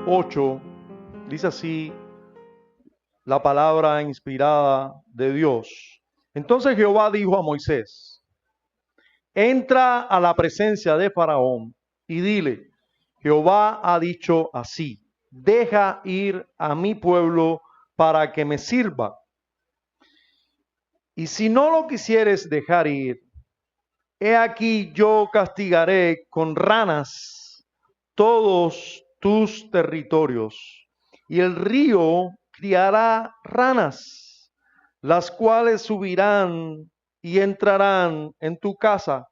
8, dice así la palabra inspirada de Dios. Entonces Jehová dijo a Moisés: entra a la presencia de Faraón y dile: Jehová ha dicho así: deja ir a mi pueblo para que me sirva. Y si no lo quisieres dejar ir, he aquí yo castigaré con ranas todos tus territorios, y el río criará ranas, las cuales subirán y entrarán en tu casa,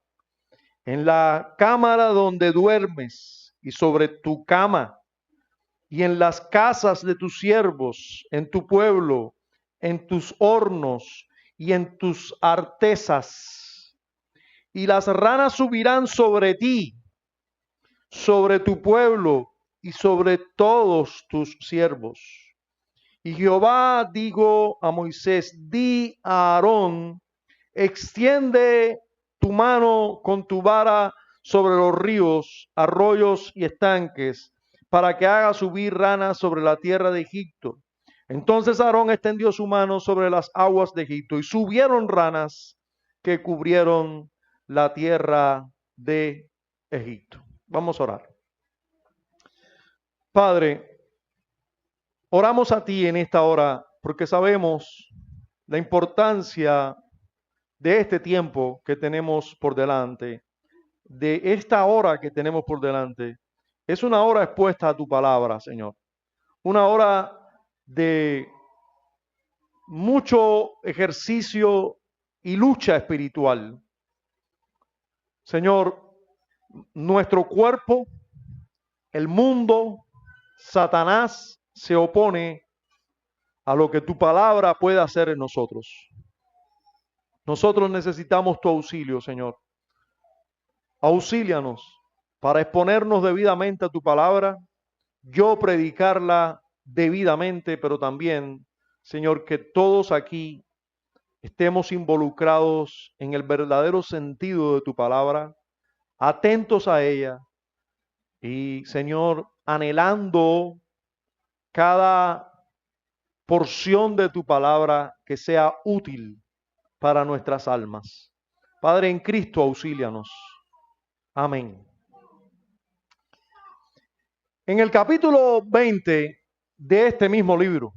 en la cámara donde duermes, y sobre tu cama, y en las casas de tus siervos, en tu pueblo, en tus hornos y en tus artesas. Y las ranas subirán sobre ti, sobre tu pueblo y sobre todos tus siervos. Y Jehová dijo a Moisés: di a Aarón: extiende tu mano con tu vara sobre los ríos, arroyos y estanques, para que haga subir ranas sobre la tierra de Egipto. Entonces Aarón extendió su mano sobre las aguas de Egipto, y subieron ranas que cubrieron la tierra de Egipto. Vamos a orar. Padre, oramos a ti en esta hora porque sabemos la importancia de este tiempo que tenemos por delante, de esta hora que tenemos por delante. Es una hora expuesta a tu palabra, Señor. Una hora de mucho ejercicio y lucha espiritual. Señor, nuestro cuerpo, el mundo, Satanás se opone a lo que tu palabra puede hacer en nosotros. Nosotros necesitamos tu auxilio, Señor. Auxílianos para exponernos debidamente a tu palabra, yo predicarla debidamente, pero también, Señor, que todos aquí estemos involucrados en el verdadero sentido de tu palabra, atentos a ella y, Señor, anhelando cada porción de tu palabra que sea útil para nuestras almas. Padre, en Cristo, auxílianos. Amén. En el capítulo 20 de este mismo libro,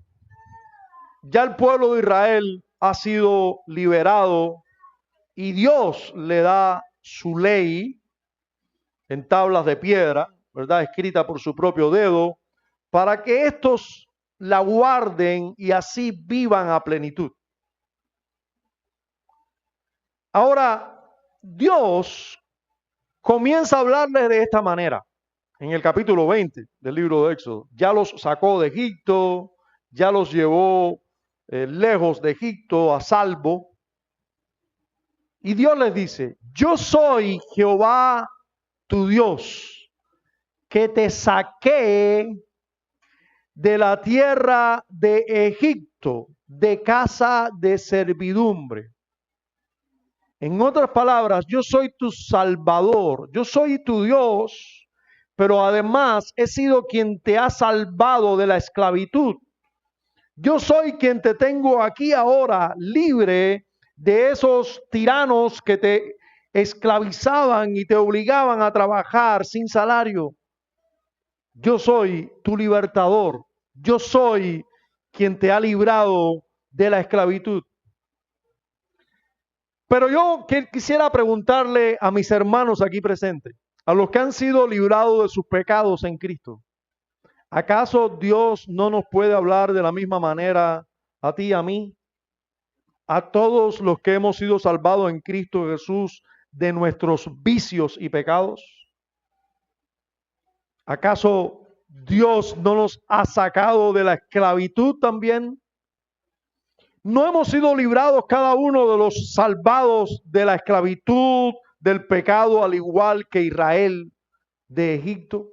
ya el pueblo de Israel ha sido liberado y Dios le da su ley en tablas de piedra, ¿verdad? Escrita por su propio dedo, para que estos la guarden y así vivan a plenitud. Ahora, Dios comienza a hablarles de esta manera. En el capítulo 20 del libro de Éxodo, ya los sacó de Egipto, ya los llevó lejos de Egipto a salvo. Y Dios les dice: yo soy Jehová tu Dios, que te saqué de la tierra de Egipto, de casa de servidumbre. En otras palabras, yo soy tu Salvador, yo soy tu Dios, pero además he sido quien te ha salvado de la esclavitud. Yo soy quien te tengo aquí ahora libre de esos tiranos que te esclavizaban y te obligaban a trabajar sin salario. Yo soy tu libertador. Yo soy quien te ha librado de la esclavitud. Pero yo quisiera preguntarle a mis hermanos aquí presentes, a los que han sido librados de sus pecados en Cristo: ¿acaso Dios no nos puede hablar de la misma manera a ti y a mí? A todos los que hemos sido salvados en Cristo Jesús de nuestros vicios y pecados. ¿Acaso Dios no nos ha sacado de la esclavitud también? ¿No hemos sido librados cada uno de los salvados de la esclavitud, del pecado, al igual que Israel de Egipto?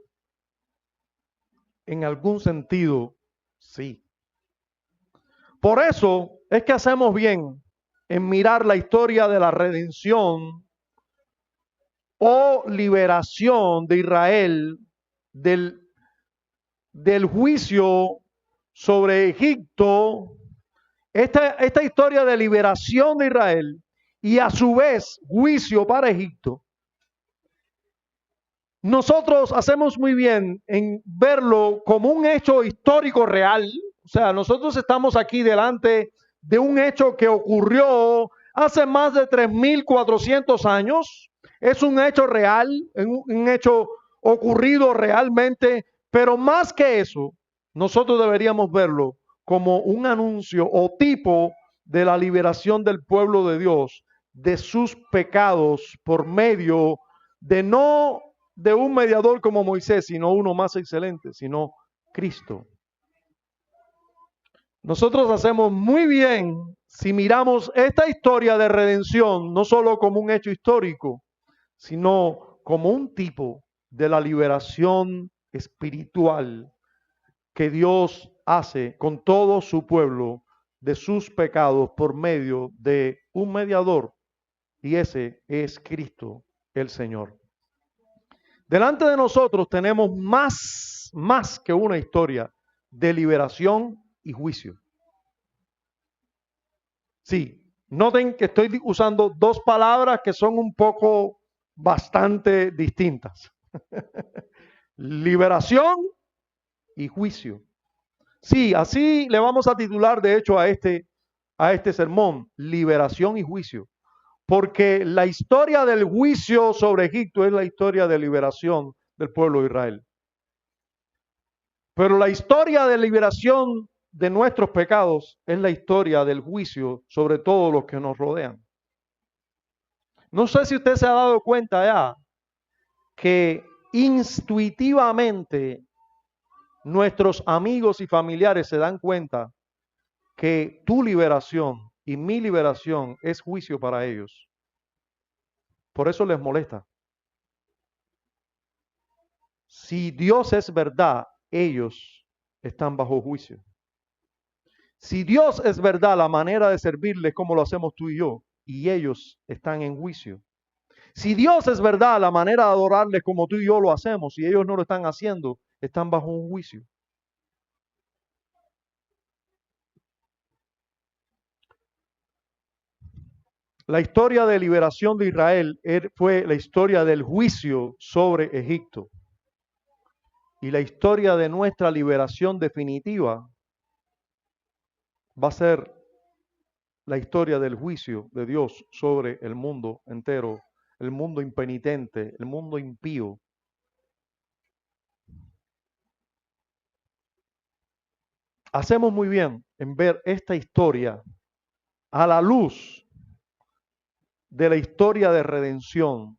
En algún sentido, sí. Por eso es que hacemos bien en mirar la historia de la redención o liberación de Israel del del juicio sobre Egipto, esta historia de liberación de Israel y a su vez juicio para Egipto, nosotros hacemos muy bien en verlo como un hecho histórico real. O sea, nosotros estamos aquí delante de un hecho que ocurrió hace más de 3.400 años. Es un hecho real, un hecho ocurrido realmente, pero más que eso, nosotros deberíamos verlo como un anuncio o tipo de la liberación del pueblo de Dios de sus pecados por medio de no de un mediador como Moisés, sino uno más excelente, sino Cristo. Nosotros hacemos muy bien si miramos esta historia de redención no solo como un hecho histórico, sino como un tipo de la liberación espiritual que Dios hace con todo su pueblo de sus pecados por medio de un mediador, y ese es Cristo el Señor. Delante de nosotros tenemos más que una historia de liberación y juicio. Sí, noten que estoy usando dos palabras que son un poco bastante distintas. Liberación y juicio. Sí, así le vamos a titular de hecho a este sermón, liberación y juicio. Porque la historia del juicio sobre Egipto es la historia de liberación del pueblo de Israel. Pero la historia de liberación de nuestros pecados es la historia del juicio sobre todos los que nos rodean. No sé si usted se ha dado cuenta ya que intuitivamente nuestros amigos y familiares se dan cuenta que tu liberación y mi liberación es juicio para ellos. Por eso les molesta. Si Dios es verdad, ellos están bajo juicio. Si Dios es verdad, la manera de servirles como lo hacemos tú y yo, y ellos están en juicio. Si Dios es verdad, la manera de adorarles como tú y yo lo hacemos, y ellos no lo están haciendo, están bajo un juicio. La historia de liberación de Israel fue la historia del juicio sobre Egipto. Y la historia de nuestra liberación definitiva va a ser la historia del juicio de Dios sobre el mundo entero, el mundo impenitente, el mundo impío. Hacemos muy bien en ver esta historia a la luz de la historia de redención,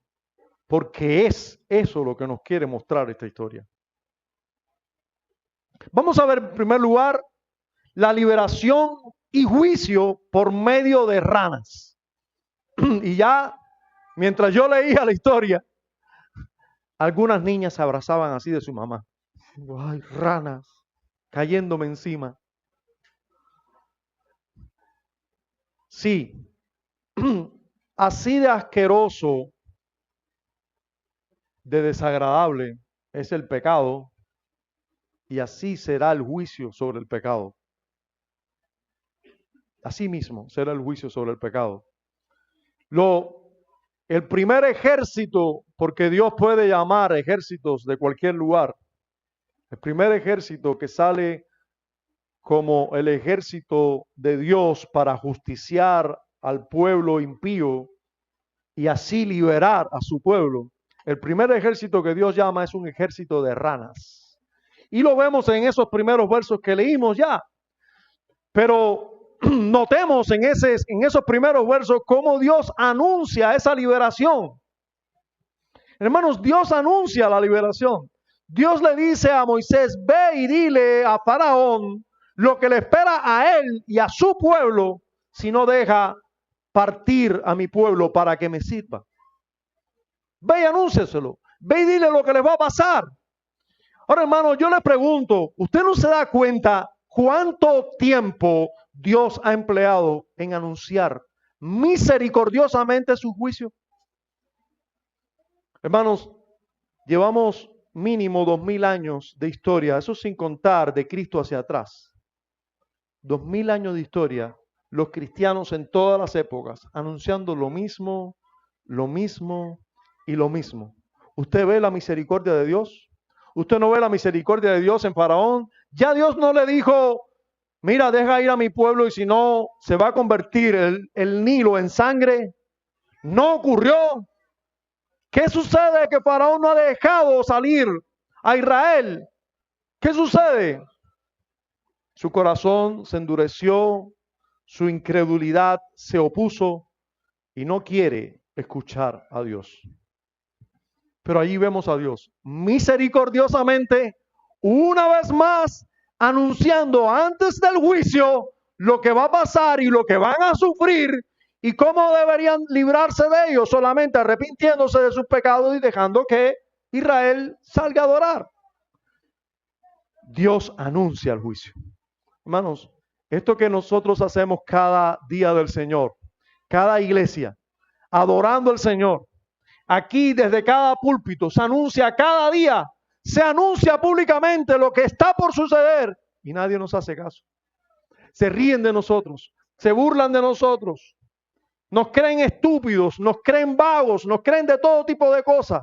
porque es eso lo que nos quiere mostrar esta historia. Vamos a ver en primer lugar la liberación y juicio por medio de ranas. Y ya, mientras yo leía la historia, algunas niñas se abrazaban así de su mamá. Ay, ranas, cayéndome encima. Sí, así de asqueroso, de desagradable es el pecado, y así será el juicio sobre el pecado. Así mismo será el juicio sobre el pecado. El primer ejército, porque Dios puede llamar ejércitos de cualquier lugar, el primer ejército que sale como el ejército de Dios para justiciar al pueblo impío y así liberar a su pueblo, el primer ejército que Dios llama es un ejército de ranas. Y lo vemos en esos primeros versos que leímos ya. Pero notemos en esos primeros versos cómo Dios anuncia esa liberación. Hermanos, Dios anuncia la liberación. Dios le dice a Moisés, ve y dile a Faraón lo que le espera a él y a su pueblo si no deja partir a mi pueblo para que me sirva. Ve y anúnciaselo. Ve y dile lo que les va a pasar. Ahora, hermano, yo le pregunto, ¿usted no se da cuenta cuánto tiempo Dios ha empleado en anunciar misericordiosamente su juicio? Hermanos, llevamos mínimo 2000 años de historia, eso sin contar de Cristo hacia atrás. 2000 años de historia, los cristianos en todas las épocas anunciando lo mismo y lo mismo. ¿Usted ve la misericordia de Dios? ¿Usted no ve la misericordia de Dios en Faraón? Ya Dios no le dijo, mira, deja ir a mi pueblo y si no, se va a convertir el Nilo en sangre. No ocurrió. ¿Qué sucede? Que Faraón no ha dejado salir a Israel. ¿Qué sucede? Su corazón se endureció, su incredulidad se opuso y no quiere escuchar a Dios. Pero allí vemos a Dios misericordiosamente, una vez más, anunciando antes del juicio lo que va a pasar y lo que van a sufrir y cómo deberían librarse de ellos, solamente arrepintiéndose de sus pecados y dejando que Israel salga a adorar. Dios anuncia el juicio. Hermanos, esto que nosotros hacemos cada día del Señor, cada iglesia, adorando al Señor, aquí desde cada púlpito se anuncia cada día, se anuncia públicamente lo que está por suceder y nadie nos hace caso. Se ríen de nosotros, se burlan de nosotros, nos creen estúpidos, nos creen vagos, nos creen de todo tipo de cosas.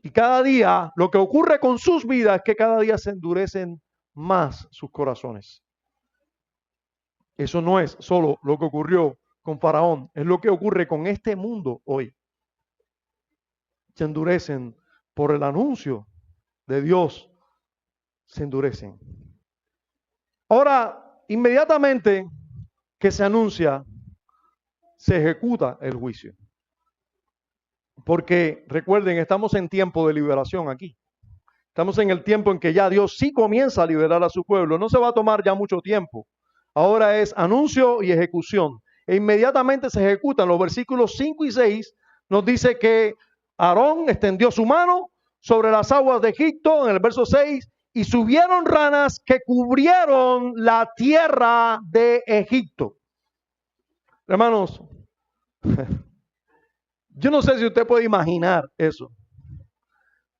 Y cada día lo que ocurre con sus vidas es que cada día se endurecen más sus corazones. Eso no es solo lo que ocurrió con Faraón, es lo que ocurre con este mundo hoy. Se endurecen por el anuncio de Dios, se endurecen. Ahora, inmediatamente que se anuncia, se ejecuta el juicio. Porque recuerden, estamos en tiempo de liberación aquí. Estamos en el tiempo en que ya Dios sí comienza a liberar a su pueblo. No se va a tomar ya mucho tiempo. Ahora es anuncio y ejecución. E inmediatamente se ejecutan. Los versículos 5 y 6 nos dice que Aarón extendió su mano sobre las aguas de Egipto, en el verso 6, y subieron ranas que cubrieron la tierra de Egipto. Hermanos, yo no sé si usted puede imaginar eso,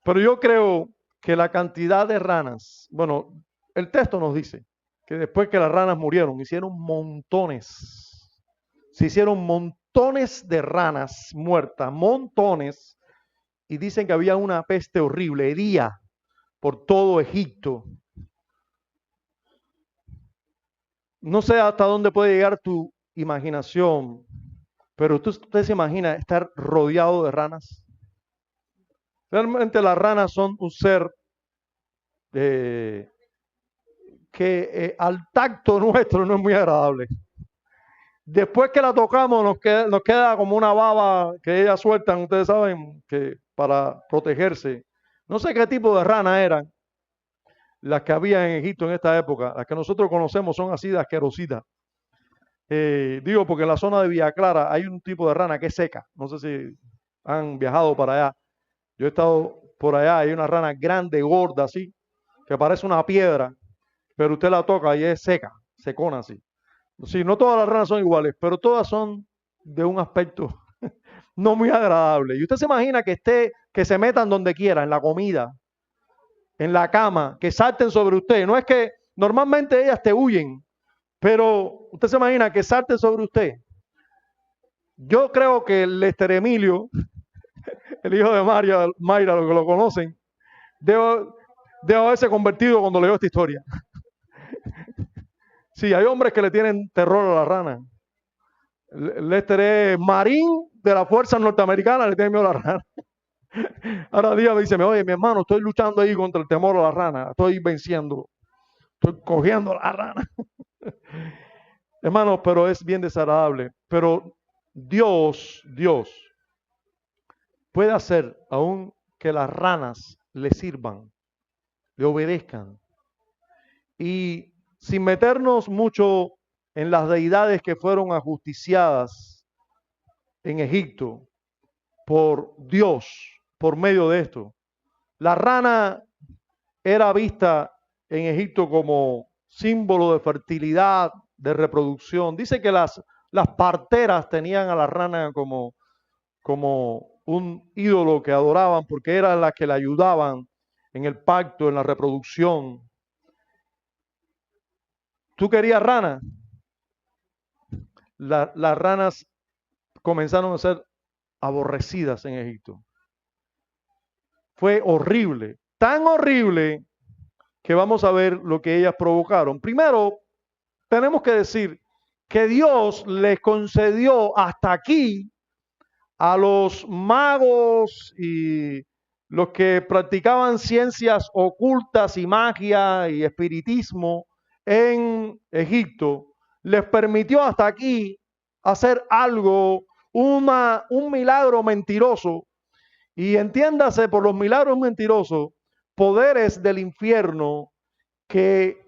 pero yo creo que la cantidad de ranas, bueno, el texto nos dice que después que las ranas murieron, hicieron montones, se hicieron montones de ranas muertas, montones, y dicen que había una peste horrible, hería por todo Egipto. No sé hasta dónde puede llegar tu imaginación, pero usted se imagina estar rodeado de ranas. Realmente las ranas son un ser que al tacto nuestro no es muy agradable. Después que la tocamos nos queda como una baba que ellas sueltan, ustedes saben, que para protegerse. No sé qué tipo de rana eran las que había en Egipto en esta época. Las que nosotros conocemos son así de asquerositas. Digo porque en la zona de Villa Clara hay un tipo de rana que es seca. No sé si han viajado para allá. Yo he estado por allá, hay una rana grande, gorda, así, que parece una piedra, pero usted la toca y es seca, secona así. Sí, no todas las ranas son iguales, pero todas son de un aspecto no muy agradable. Y usted se imagina que se metan donde quiera, en la comida, en la cama, que salten sobre usted. No es que normalmente ellas te huyen, pero usted se imagina que salten sobre usted. Yo creo que el Lester Emilio, el hijo de Mayra, los que lo conocen, debe haberse convertido cuando leyó esta historia. Sí, hay hombres que le tienen terror a la rana. Lester es marín de la fuerza norteamericana, le tiene miedo a la rana. Ahora día me dice, oye, mi hermano, estoy luchando ahí contra el temor a la rana, estoy venciendo, estoy cogiendo a la rana. Hermanos, pero es bien desagradable. Pero Dios puede hacer aún que las ranas le sirvan, le obedezcan. Y sin meternos mucho en las deidades que fueron ajusticiadas en Egipto por Dios, por medio de esto. La rana era vista en Egipto como símbolo de fertilidad, de reproducción. Dice que las parteras tenían a la rana como un ídolo que adoraban porque era la que le ayudaban en el pacto, en la reproducción. ¿Tú querías ranas? Las ranas comenzaron a ser aborrecidas en Egipto. Fue horrible, tan horrible que vamos a ver lo que ellas provocaron. Primero, tenemos que decir que Dios les concedió hasta aquí a los magos y los que practicaban ciencias ocultas y magia y espiritismo en Egipto, les permitió hasta aquí hacer algo, un milagro mentiroso. Y entiéndase por los milagros mentirosos, poderes del infierno que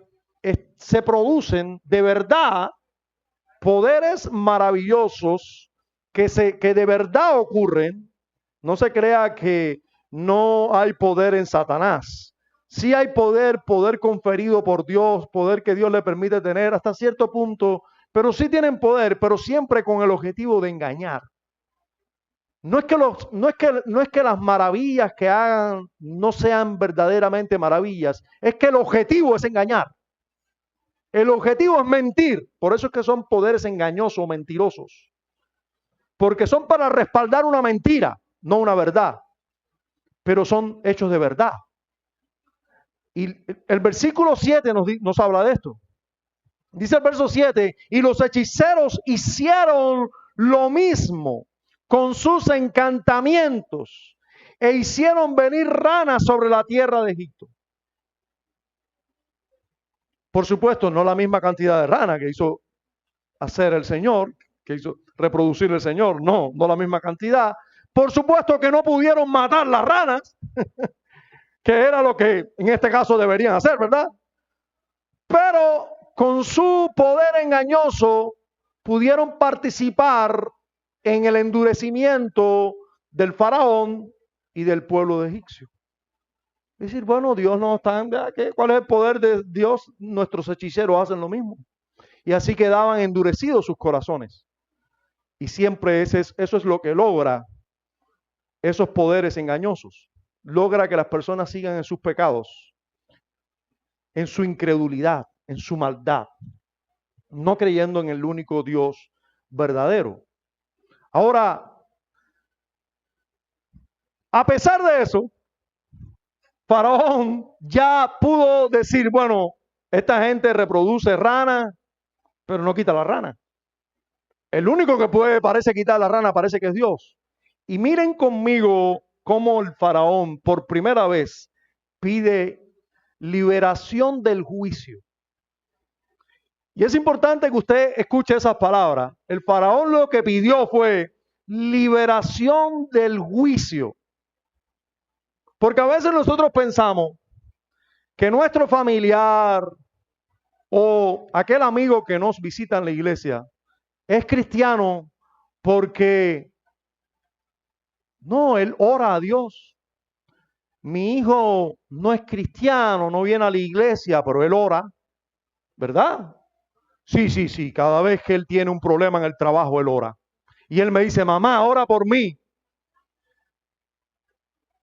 se producen de verdad, poderes maravillosos que de verdad ocurren. No se crea que no hay poder en Satanás. Sí hay poder, poder conferido por Dios, poder que Dios le permite tener hasta cierto punto, pero sí tienen poder, pero siempre con el objetivo de engañar. No es que las maravillas que hagan no sean verdaderamente maravillas, es que el objetivo es engañar. El objetivo es mentir, por eso es que son poderes engañosos o mentirosos. Porque son para respaldar una mentira, no una verdad, pero son hechos de verdad. Y el versículo 7 nos habla de esto. Dice el verso 7, y los hechiceros hicieron lo mismo con sus encantamientos e hicieron venir ranas sobre la tierra de Egipto. Por supuesto, no la misma cantidad de ranas que hizo hacer el Señor, que hizo reproducir el Señor, no la misma cantidad. Por supuesto que no pudieron matar las ranas, que era lo que en este caso deberían hacer, ¿verdad? Pero con su poder engañoso pudieron participar en el endurecimiento del faraón y del pueblo de egipcio. Es decir, bueno, Dios no está, ¿cuál es el poder de Dios? Nuestros hechiceros hacen lo mismo. Y así quedaban endurecidos sus corazones. Y siempre eso es lo que logra esos poderes engañosos. Logra que las personas sigan en sus pecados, en su incredulidad, en su maldad, no creyendo en el único Dios verdadero. Ahora, a pesar de eso, Faraón ya pudo decir, bueno, esta gente reproduce ranas, pero no quita la rana. El único que parece quitar la rana parece que es Dios. Y miren conmigo cómo el faraón por primera vez pide liberación del juicio. Y es importante que usted escuche esas palabras. El faraón lo que pidió fue liberación del juicio. Porque a veces nosotros pensamos que nuestro familiar o aquel amigo que nos visita en la iglesia es cristiano porque no, él ora a Dios. Mi hijo no es cristiano, no viene a la iglesia, pero él ora, ¿verdad? Sí, cada vez que él tiene un problema en el trabajo, él ora. Y él me dice, mamá, ora por mí.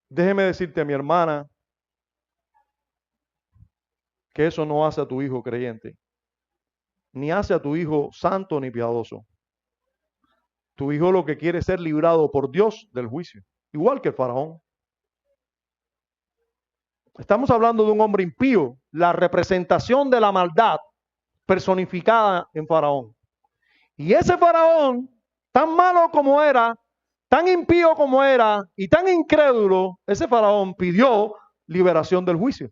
Déjeme decirte, mi hermana, que eso no hace a tu hijo creyente, ni hace a tu hijo santo ni piadoso. Tu hijo lo que quiere es ser librado por Dios del juicio, igual que el faraón. Estamos hablando de un hombre impío, la representación de la maldad personificada en faraón. Y ese faraón, tan malo como era, tan impío como era y tan incrédulo, ese faraón pidió liberación del juicio.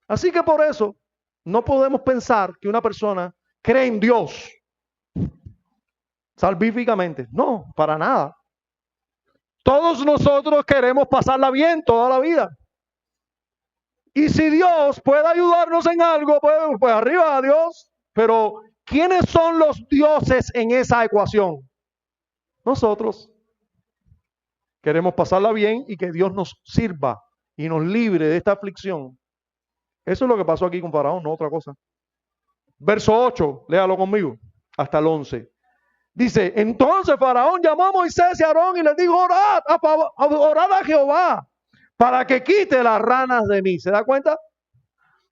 Así que por eso no podemos pensar que una persona cree en Dios salvíficamente. No, para nada. Todos nosotros queremos pasarla bien toda la vida. Y si Dios puede ayudarnos en algo, pues arriba a Dios. Pero ¿quiénes son los dioses en esa ecuación? Nosotros. Queremos pasarla bien y que Dios nos sirva y nos libre de esta aflicción. Eso es lo que pasó aquí con Faraón, no otra cosa. Verso 8, léalo conmigo, hasta el 11. Dice, entonces Faraón llamó a Moisés y a Aarón y les dijo, orad a Jehová para que quite las ranas de mí. ¿Se da cuenta?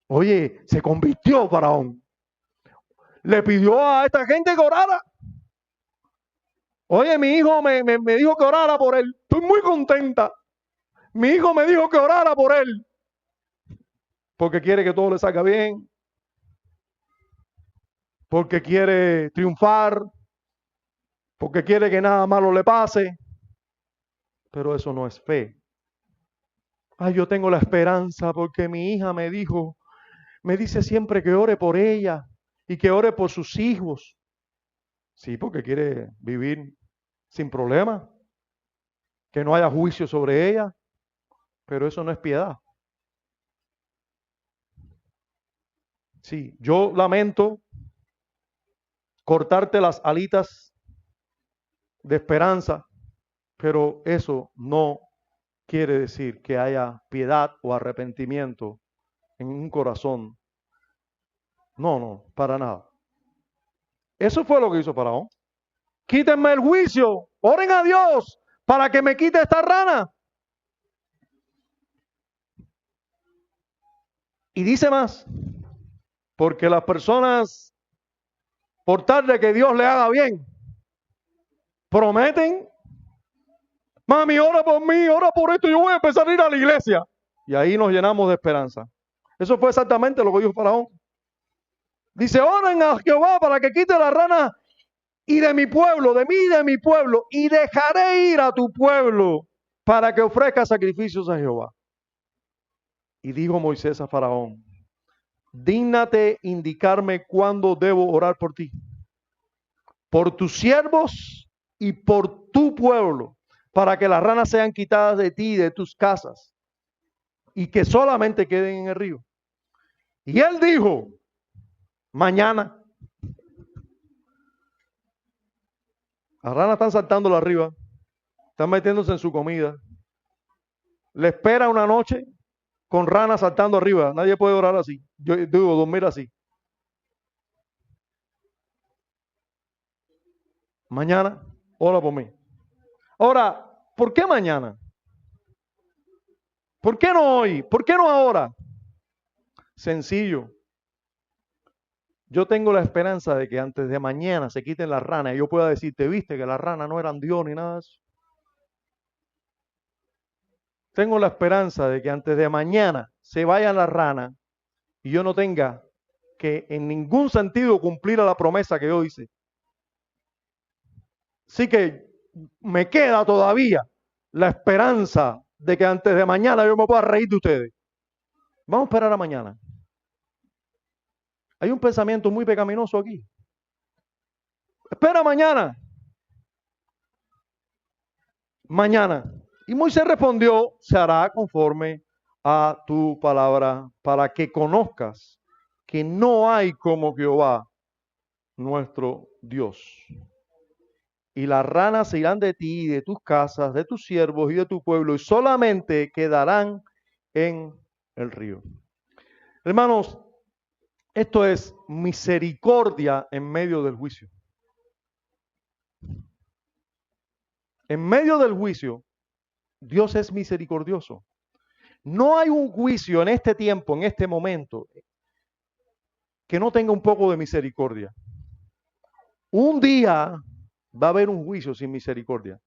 Oye, se convirtió Faraón. Le pidió a esta gente que orara. Oye, mi hijo me dijo que orara por él. Estoy muy contenta. Mi hijo me dijo que orara por él. Porque quiere que todo le salga bien. Porque quiere triunfar. Porque quiere que nada malo le pase. Pero eso no es fe. Ay, yo tengo la esperanza porque mi hija me dice siempre que ore por ella y que ore por sus hijos. Sí, porque quiere vivir sin problema, que no haya juicio sobre ella, pero eso no es piedad. Sí, yo lamento cortarte las alitas de esperanza, pero eso no quiere decir que haya piedad o arrepentimiento en un corazón. No, no, para nada. Eso fue lo que hizo Faraón. Quítenme el juicio, oren a Dios para que me quite esta rana. Y dice más, porque las personas, por tal de que Dios le haga bien, prometen, mami, ora por mí, ora por esto, yo voy a empezar a ir a la iglesia. Y ahí nos llenamos de esperanza. Eso fue exactamente lo que dijo Faraón. Dice, oren a Jehová para que quite la rana y de mi pueblo, de mí y de mi pueblo, y dejaré ir a tu pueblo para que ofrezca sacrificios a Jehová. Y dijo Moisés a Faraón, dígnate indicarme cuándo debo orar por ti, por tus siervos y por tu pueblo, para que las ranas sean quitadas de ti y de tus casas, y que solamente queden en el río. Y él dijo, mañana. Las ranas están saltando arriba, están metiéndose en su comida. Le espera una noche con ranas saltando arriba. Nadie puede orar así. Yo digo, dormir así. Mañana, ora por mí. Ahora, ¿por qué mañana? ¿Por qué no hoy? ¿Por qué no ahora? Sencillo. Yo tengo la esperanza de que antes de mañana se quiten las ranas y yo pueda decirte, viste que las ranas no eran Dios ni nada de eso. Tengo la esperanza de que antes de mañana se vayan las ranas y yo no tenga que en ningún sentido cumplir la promesa que yo hice. Así que me queda todavía la esperanza de que antes de mañana yo me pueda reír de ustedes. Vamos a esperar a mañana. Hay un pensamiento muy pecaminoso aquí. Espera mañana. Mañana. Y Moisés respondió, se hará conforme a tu palabra para que conozcas que no hay como Jehová, nuestro Dios. Y las ranas se irán de ti, de tus casas, de tus siervos y de tu pueblo, y solamente quedarán en el río. Hermanos, esto es misericordia en medio del juicio. En medio del juicio, Dios es misericordioso. No hay un juicio en este tiempo, en este momento, que no tenga un poco de misericordia. Un día va a haber un juicio sin misericordia.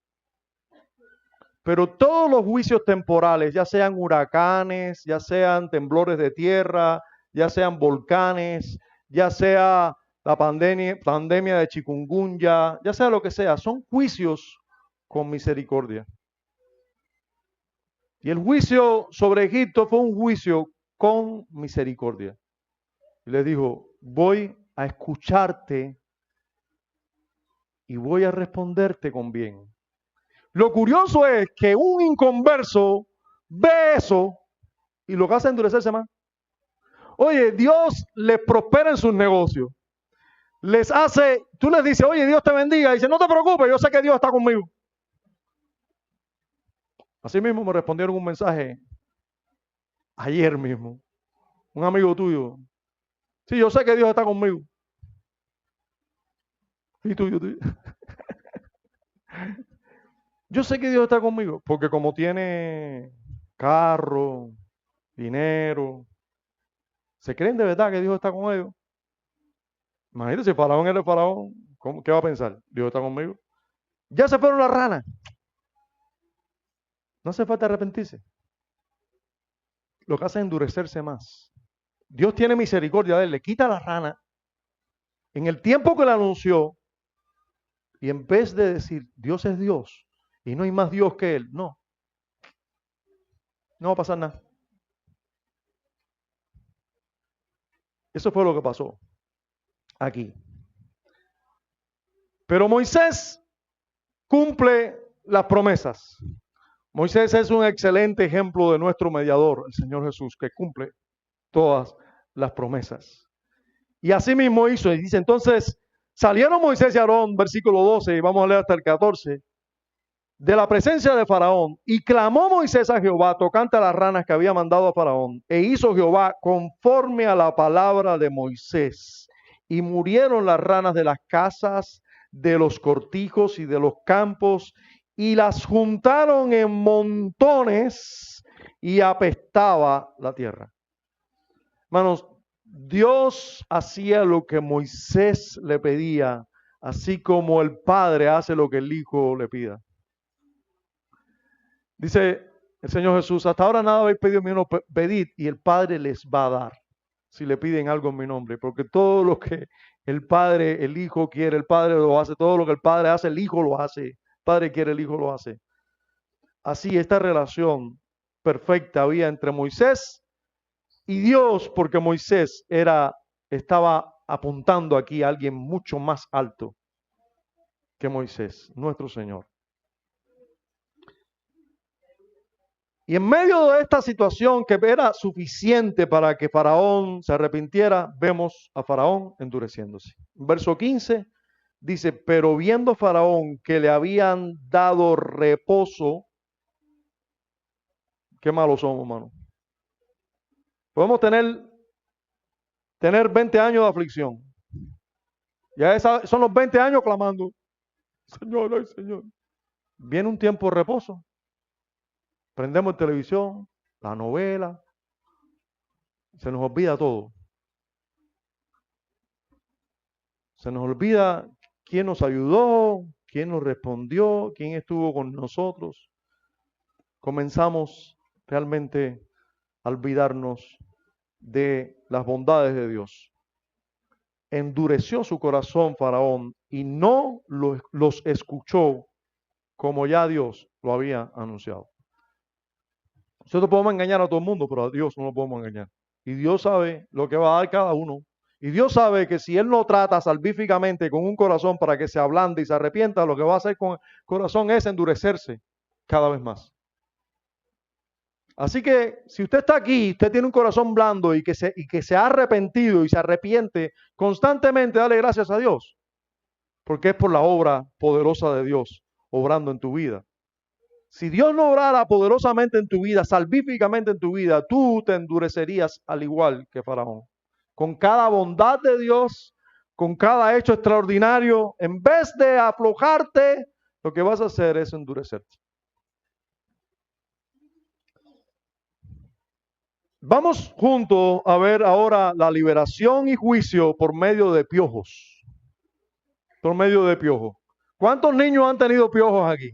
Pero todos los juicios temporales, ya sean huracanes, ya sean temblores de tierra, ya sean volcanes, ya sea la pandemia de chikungunya, ya sea lo que sea, son juicios con misericordia. Y el juicio sobre Egipto fue un juicio con misericordia. Y le dijo, voy a escucharte y voy a responderte con bien. Lo curioso es que un inconverso ve eso y lo que hace es endurecerse más. Oye, Dios les prospera en sus negocios. Les hace, tú les dices, oye, Dios te bendiga. Y dice, no te preocupes, yo sé que Dios está conmigo. Así mismo me respondieron un mensaje ayer mismo. Un amigo tuyo. Sí, yo sé que Dios está conmigo. Y tú. Yo sé que Dios está conmigo, porque como tiene carro, dinero, ¿se creen de verdad que Dios está con ellos? Imagínate, si Faraón era el Faraón, ¿qué va a pensar? Dios está conmigo. Ya se fueron las ranas. No hace falta arrepentirse. Lo que hace es endurecerse más. Dios tiene misericordia de él, le quita la rana en el tiempo que le anunció, y en vez de decir Dios es Dios y no hay más Dios que él, no, no va a pasar nada. Eso fue lo que pasó aquí. Pero Moisés cumple las promesas. Moisés es un excelente ejemplo de nuestro mediador, el Señor Jesús, que cumple todas las promesas. Y así mismo hizo, y dice, entonces salieron Moisés y Aarón, versículo 12, y vamos a leer hasta el 14, de la presencia de Faraón, y clamó Moisés a Jehová tocante a las ranas que había mandado a Faraón, e hizo Jehová conforme a la palabra de Moisés, y murieron las ranas de las casas, de los cortijos y de los campos, y las juntaron en montones, y apestaba la tierra. Hermanos, Dios hacía lo que Moisés le pedía, así como el Padre hace lo que el Hijo le pida. Dice el Señor Jesús, hasta ahora nada habéis pedido en mi nombre, pedid y el Padre les va a dar, si le piden algo en mi nombre, porque todo lo que el Padre, el Hijo quiere, el Padre lo hace, todo lo que el Padre hace, el Hijo lo hace, el Padre quiere, el Hijo lo hace. Así esta relación perfecta había entre Moisés y Dios, porque Moisés estaba apuntando aquí a alguien mucho más alto que Moisés, nuestro Señor. Y en medio de esta situación que era suficiente para que Faraón se arrepintiera, vemos a Faraón endureciéndose. Verso 15 dice, pero viendo Faraón que le habían dado reposo, qué malos somos, hermano. Podemos tener 20 años de aflicción. Ya son los 20 años clamando, Señor, ay Señor. Viene un tiempo de reposo. Prendemos televisión, la novela, se nos olvida todo. Se nos olvida quién nos ayudó, quién nos respondió, quién estuvo con nosotros. Comenzamos realmente a olvidarnos de las bondades de Dios. Endureció su corazón Faraón y no los escuchó como ya Dios lo había anunciado. Nosotros podemos engañar a todo el mundo, pero a Dios no lo podemos engañar. Y Dios sabe lo que va a dar cada uno. Y Dios sabe que si Él no trata salvíficamente con un corazón para que se ablande y se arrepienta, lo que va a hacer con el corazón es endurecerse cada vez más. Así que si usted está aquí, usted tiene un corazón blando y que se ha arrepentido y se arrepiente constantemente, dale gracias a Dios. Porque es por la obra poderosa de Dios obrando en tu vida. Si Dios no obrara poderosamente en tu vida, salvíficamente en tu vida, tú te endurecerías al igual que Faraón. Con cada bondad de Dios, con cada hecho extraordinario, en vez de aflojarte, lo que vas a hacer es endurecerte. Vamos juntos a ver ahora la liberación y juicio por medio de piojos. Por medio de piojos. ¿Cuántos niños han tenido piojos aquí?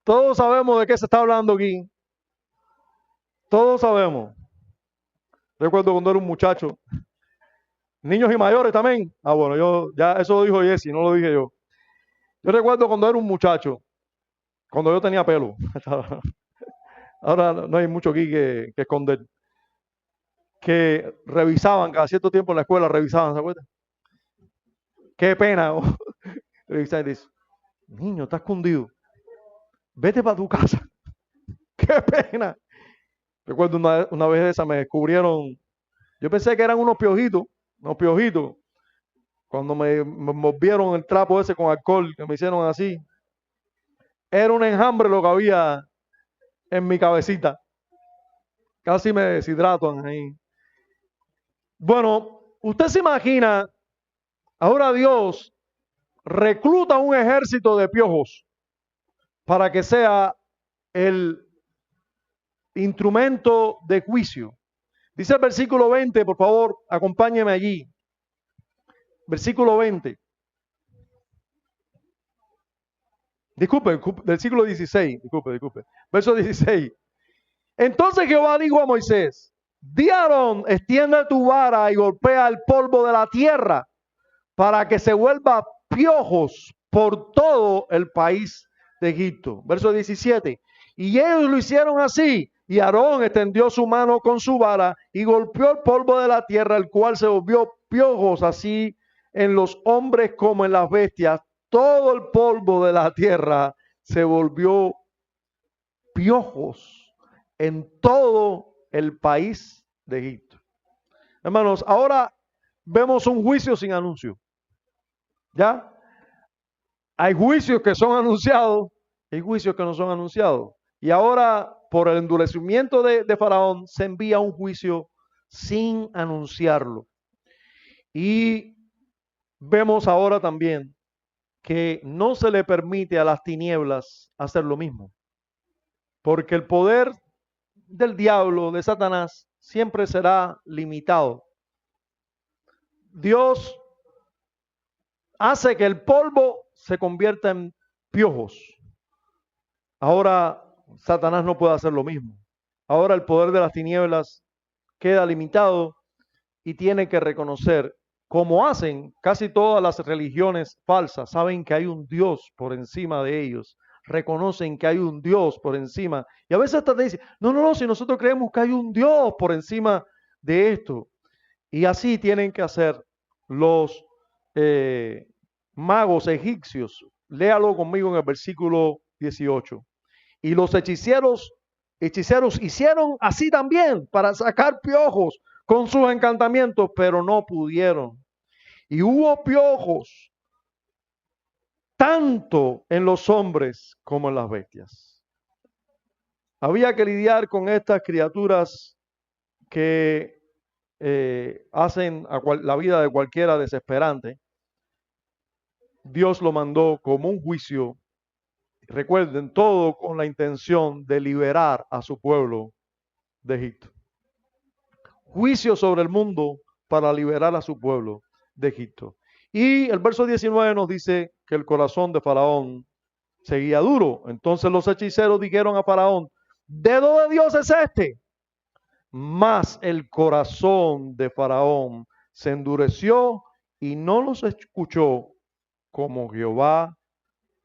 Todos sabemos de qué se está hablando aquí. Todos sabemos. Recuerdo cuando era un muchacho. Niños y mayores también. Bueno, eso lo dijo Jesse, no lo dije yo. Yo recuerdo cuando era un muchacho, cuando yo tenía pelo. Ahora no hay mucho aquí que esconder. Que revisaban, cada cierto tiempo en la escuela revisaban, ¿se acuerdan? Qué pena. Revisaban y dice, niño, está escondido. Vete para tu casa. Qué pena. Recuerdo una vez de esa me descubrieron. Yo pensé que eran unos piojitos. Cuando me movieron el trapo ese con alcohol, que me hicieron así. Era un enjambre lo que había en mi cabecita. Casi me deshidratan ahí. Bueno, usted se imagina, ahora Dios recluta un ejército de piojos para que sea el instrumento de juicio. Dice el versículo 20, por favor, acompáñeme allí. Versículo 20. Disculpe, versículo 16. Disculpe. Verso 16. Entonces Jehová dijo a Moisés: di a Aarón, extiende tu vara y golpea el polvo de la tierra para que se vuelva piojos por todo el país de Egipto. Verso 17. Y ellos lo hicieron así. Y Aarón extendió su mano con su vara y golpeó el polvo de la tierra, el cual se volvió piojos, así en los hombres como en las bestias. Todo el polvo de la tierra se volvió piojos en todo el país de Egipto. Hermanos, ahora vemos un juicio sin anuncio. ¿Ya? Hay juicios que son anunciados, hay juicios que no son anunciados. Y ahora, por el endurecimiento de Faraón, se envía un juicio sin anunciarlo. Y vemos ahora también que no se le permite a las tinieblas hacer lo mismo. Porque el poder del diablo, de Satanás, siempre será limitado. Dios hace que el polvo se convierta en piojos. Ahora Satanás no puede hacer lo mismo. Ahora el poder de las tinieblas queda limitado y tiene que reconocer, como hacen casi todas las religiones falsas, saben que hay un Dios por encima de ellos, reconocen que hay un Dios por encima. Y a veces hasta te dicen, no, si nosotros creemos que hay un Dios por encima de esto. Y así tienen que hacer los magos egipcios. Léalo conmigo en el versículo 18. Y los hechiceros hicieron así también para sacar piojos con sus encantamientos, pero no pudieron. Y hubo piojos tanto en los hombres como en las bestias. Había que lidiar con estas criaturas que hacen la vida de cualquiera desesperante. Dios lo mandó como un juicio. Recuerden, todo con la intención de liberar a su pueblo de Egipto. Juicio sobre el mundo para liberar a su pueblo de Egipto. Y el verso 19 nos dice que el corazón de Faraón seguía duro. Entonces los hechiceros dijeron a Faraón: ¿dedo de Dios es este? Mas el corazón de Faraón se endureció y no los escuchó como Jehová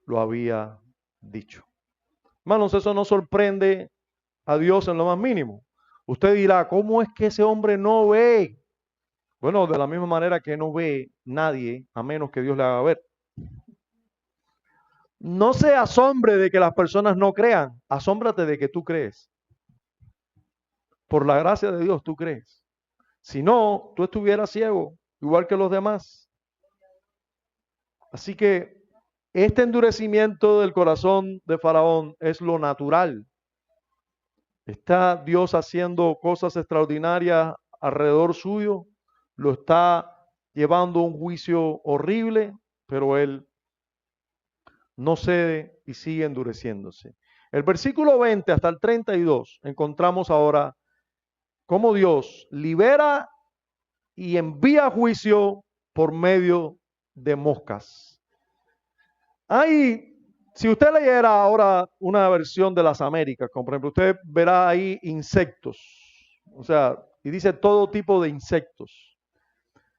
lo había dicho. Hermanos, eso no sorprende a Dios en lo más mínimo. Usted dirá, ¿cómo es que ese hombre no ve? Bueno, de la misma manera que no ve nadie a menos que Dios le haga ver. No se asombre de que las personas no crean, asómbrate de que tú crees. Por la gracia de Dios tú crees. Si no, tú estuvieras ciego, igual que los demás. Así que este endurecimiento del corazón de Faraón es lo natural. ¿Está Dios haciendo cosas extraordinarias alrededor suyo? Lo está llevando a un juicio horrible, pero él no cede y sigue endureciéndose. El versículo 20 hasta el 32 encontramos ahora cómo Dios libera y envía juicio por medio de moscas. Si usted leyera ahora una versión de las Américas, como por ejemplo, usted verá ahí insectos, o sea, y dice todo tipo de insectos.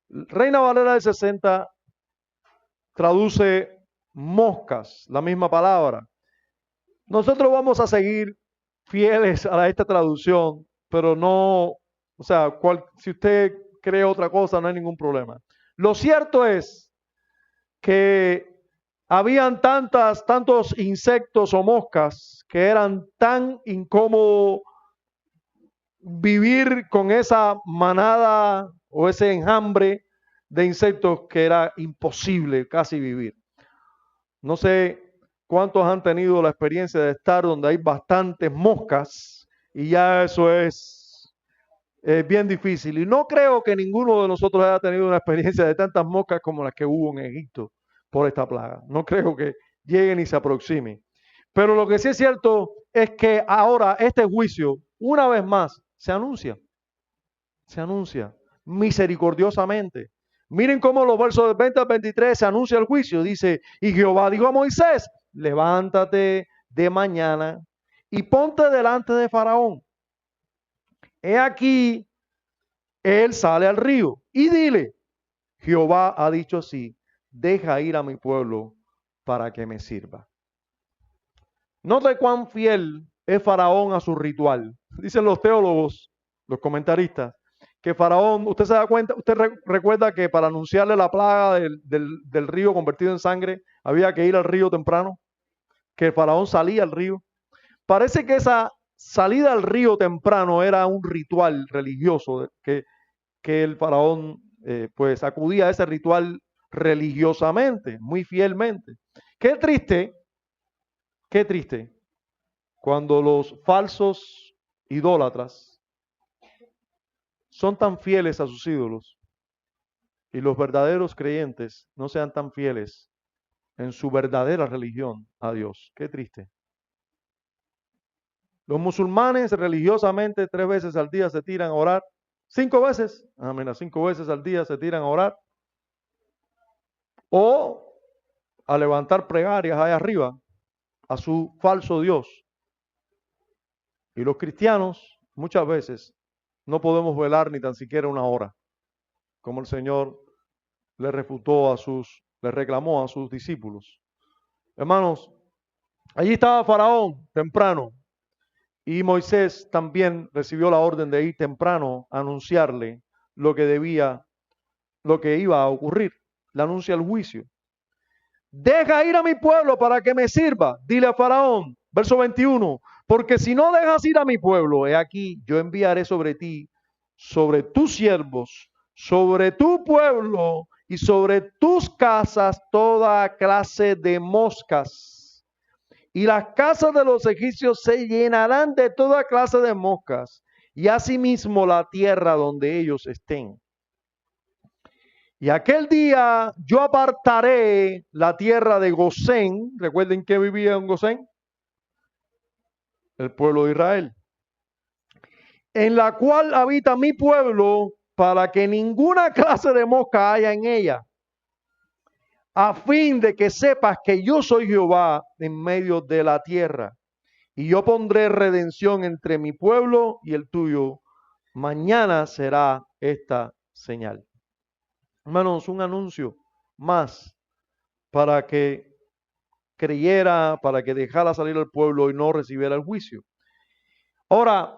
Reina Valera del 60 traduce moscas, la misma palabra. Nosotros vamos a seguir fieles a esta traducción, pero no, o sea, si usted cree otra cosa, no hay ningún problema. Lo cierto es que habían tantos insectos o moscas que eran tan incómodo vivir con esa manada o ese enjambre de insectos que era imposible casi vivir. No sé cuántos han tenido la experiencia de estar donde hay bastantes moscas y ya eso es bien difícil. Y no creo que ninguno de nosotros haya tenido una experiencia de tantas moscas como las que hubo en Egipto por esta plaga. No creo que lleguen y se aproximen. Pero lo que sí es cierto es que ahora este juicio, una vez más, se anuncia misericordiosamente. Miren cómo los versos del 20 al 23 se anuncia el juicio. Dice, y Jehová dijo a Moisés, levántate de mañana y ponte delante de Faraón. He aquí, él sale al río y dile, Jehová ha dicho así, deja ir a mi pueblo para que me sirva. Note cuán fiel es Faraón a su ritual. Dicen los teólogos, los comentaristas, que Faraón, usted se da cuenta, usted recuerda que para anunciarle la plaga del río convertido en sangre, había que ir al río temprano, que Faraón salía al río. Parece que esa salida al río temprano era un ritual religioso, que el Faraón pues acudía a ese ritual religiosamente, muy fielmente. Qué triste cuando los falsos idólatras son tan fieles a sus ídolos y los verdaderos creyentes no sean tan fieles en su verdadera religión a Dios. Qué triste. Los musulmanes religiosamente 3 veces al día se tiran a orar. 5 veces, mira, 5 veces al día se tiran a orar. O a levantar plegarias ahí arriba a su falso Dios. Y los cristianos muchas veces no podemos velar ni tan siquiera una hora, como el Señor le reclamó a sus discípulos. Hermanos, allí estaba Faraón temprano y Moisés también recibió la orden de ir temprano a anunciarle lo que iba a ocurrir. Le anuncia el juicio. Deja ir a mi pueblo para que me sirva, dile a Faraón, verso 21, porque si no dejas ir a mi pueblo, he aquí, yo enviaré sobre ti, sobre tus siervos, sobre tu pueblo y sobre tus casas toda clase de moscas. Y las casas de los egipcios se llenarán de toda clase de moscas, y asimismo la tierra donde ellos estén. Y aquel día yo apartaré la tierra de Gosén. Recuerden que vivía en Gosén, el pueblo de Israel, en la cual habita mi pueblo, para que ninguna clase de mosca haya en ella, a fin de que sepas que yo soy Jehová en medio de la tierra. Y yo pondré redención entre mi pueblo y el tuyo. Mañana será esta señal. Hermanos, un anuncio más para que creyera, para que dejara salir al pueblo y no recibiera el juicio. Ahora,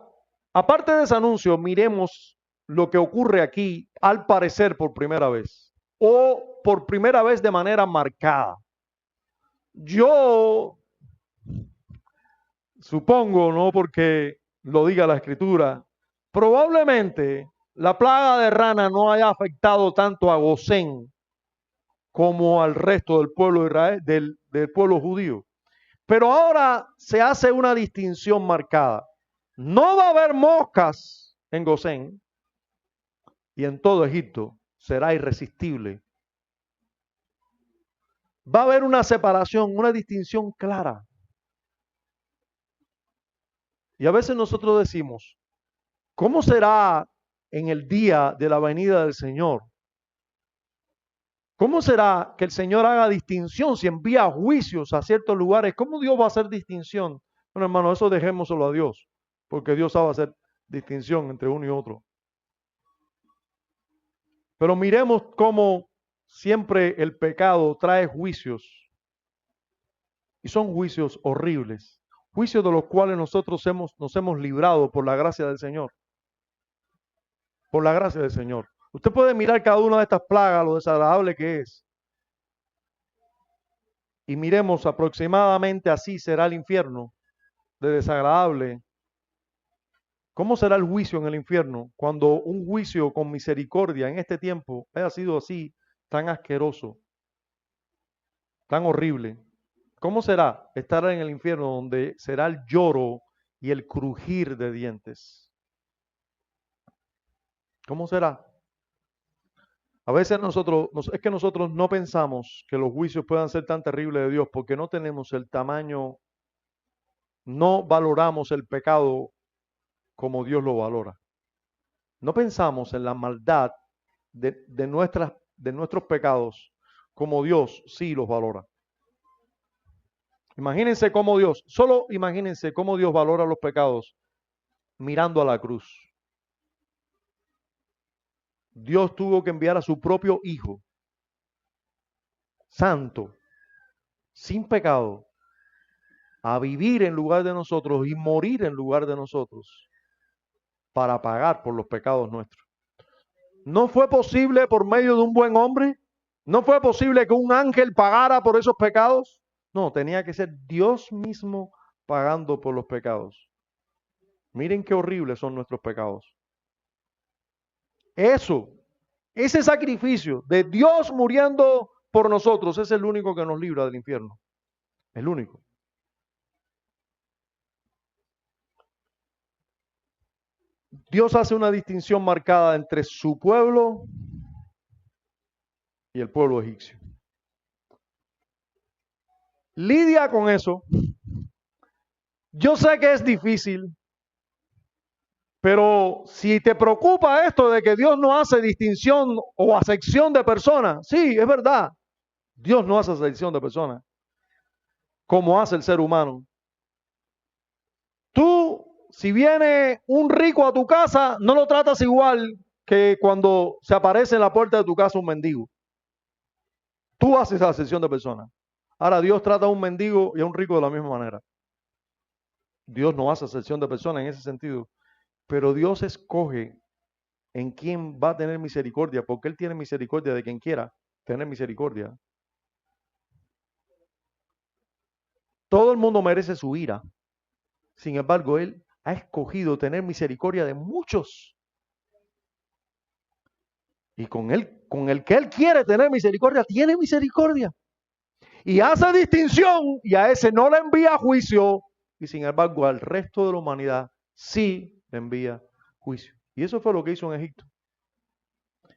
aparte de ese anuncio, miremos lo que ocurre aquí, al parecer por primera vez, o por primera vez de manera marcada. Yo supongo, no porque lo diga la escritura, probablemente la plaga de rana no haya afectado tanto a Gosén como al resto del pueblo de Israel, del pueblo judío. Pero ahora se hace una distinción marcada. No va a haber moscas en Gosén y en todo Egipto será irresistible. Va a haber una separación, una distinción clara. Y a veces nosotros decimos, ¿cómo será en el día de la venida del Señor? ¿Cómo será que el Señor haga distinción si envía juicios a ciertos lugares? ¿Cómo Dios va a hacer distinción? Bueno, hermano, eso dejémoslo a Dios, porque Dios sabe hacer distinción entre uno y otro. Pero miremos cómo siempre el pecado trae juicios. Y son juicios horribles. Juicios de los cuales nosotros nos hemos librado por la gracia del Señor. Por la gracia del Señor. Usted puede mirar cada una de estas plagas, lo desagradable que es. Y miremos aproximadamente así será el infierno, de desagradable. ¿Cómo será el juicio en el infierno cuando un juicio con misericordia en este tiempo haya sido así, tan asqueroso, tan horrible? ¿Cómo será estar en el infierno donde será el lloro y el crujir de dientes? ¿Cómo será? A veces es que nosotros no pensamos que los juicios puedan ser tan terribles de Dios porque no tenemos el tamaño no valoramos el pecado como Dios lo valora. No pensamos en la maldad de nuestros pecados como Dios sí los valora. Imagínense cómo Dios, solo imagínense cómo Dios valora los pecados mirando a la cruz. Dios tuvo que enviar a su propio Hijo, santo, sin pecado, a vivir en lugar de nosotros y morir en lugar de nosotros para pagar por los pecados nuestros. No fue posible por medio de un buen hombre, no fue posible que un ángel pagara por esos pecados. No, tenía que ser Dios mismo pagando por los pecados. Miren qué horribles son nuestros pecados. Ese sacrificio de Dios muriendo por nosotros es el único que nos libra del infierno. El único. Dios hace una distinción marcada entre su pueblo y el pueblo egipcio. Lidia con eso. Yo sé que es difícil, pero si te preocupa esto de que Dios no hace distinción o acepción de personas, sí, es verdad. Dios no hace acepción de personas como hace el ser humano. Tú, si viene un rico a tu casa, no lo tratas igual que cuando se aparece en la puerta de tu casa un mendigo. Tú haces la acepción de personas. Ahora Dios trata a un mendigo y a un rico de la misma manera. Dios no hace acepción de personas en ese sentido, pero Dios escoge en quién va a tener misericordia, porque Él tiene misericordia de quien quiera tener misericordia. Todo el mundo merece su ira. Sin embargo, Él ha escogido tener misericordia de muchos. Y con el que Él quiere tener misericordia, tiene misericordia. Y hace distinción y a ese no le envía juicio. Y sin embargo, al resto de la humanidad sí le envía juicio. Y eso fue lo que hizo en Egipto.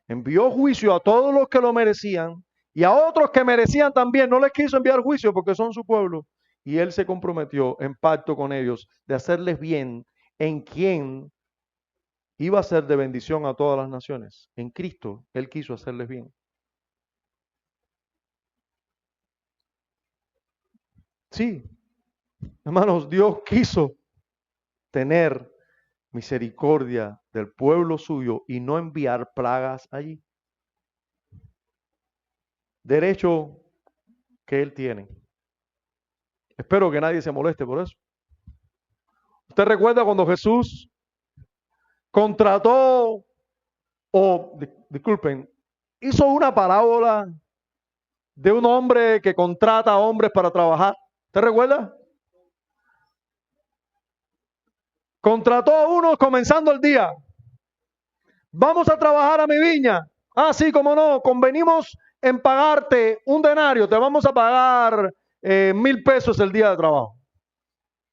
Envió juicio a todos los que lo merecían y a otros que merecían también. No les quiso enviar juicio porque son su pueblo. Y Él se comprometió en pacto con ellos de hacerles bien en quien iba a ser de bendición a todas las naciones. En Cristo, Él quiso hacerles bien. Sí, hermanos, Dios quiso tener misericordia del pueblo suyo y no enviar plagas allí. Derecho que Él tiene. Espero que nadie se moleste por eso. ¿Usted recuerda cuando Jesús contrató disculpen, hizo una parábola de un hombre que contrata a hombres para trabajar? ¿Usted recuerda? Contrató a unos comenzando el día. Vamos a trabajar a mi viña. Ah, sí, cómo no, convenimos en pagarte un denario. Te vamos a pagar 1,000 pesos el día de trabajo.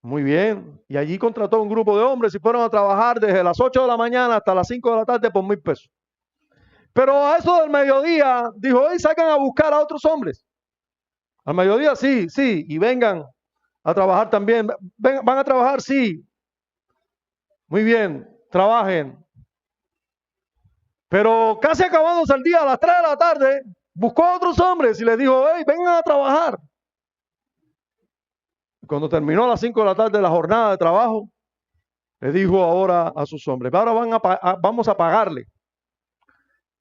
Muy bien. Y allí contrató un grupo de hombres y fueron a trabajar desde las 8 de la mañana hasta las 5 de la tarde por 1,000 pesos. Pero a eso del mediodía, dijo, hey, sacan a buscar a otros hombres. Al mediodía, sí, y vengan a trabajar también. Van a trabajar, sí. Muy bien, trabajen. Pero casi acabándose el día, a las 3 de la tarde, buscó a otros hombres y les dijo, hey, vengan a trabajar. Cuando terminó a las 5 de la tarde la jornada de trabajo, le dijo ahora a sus hombres, ahora vamos a pagarle.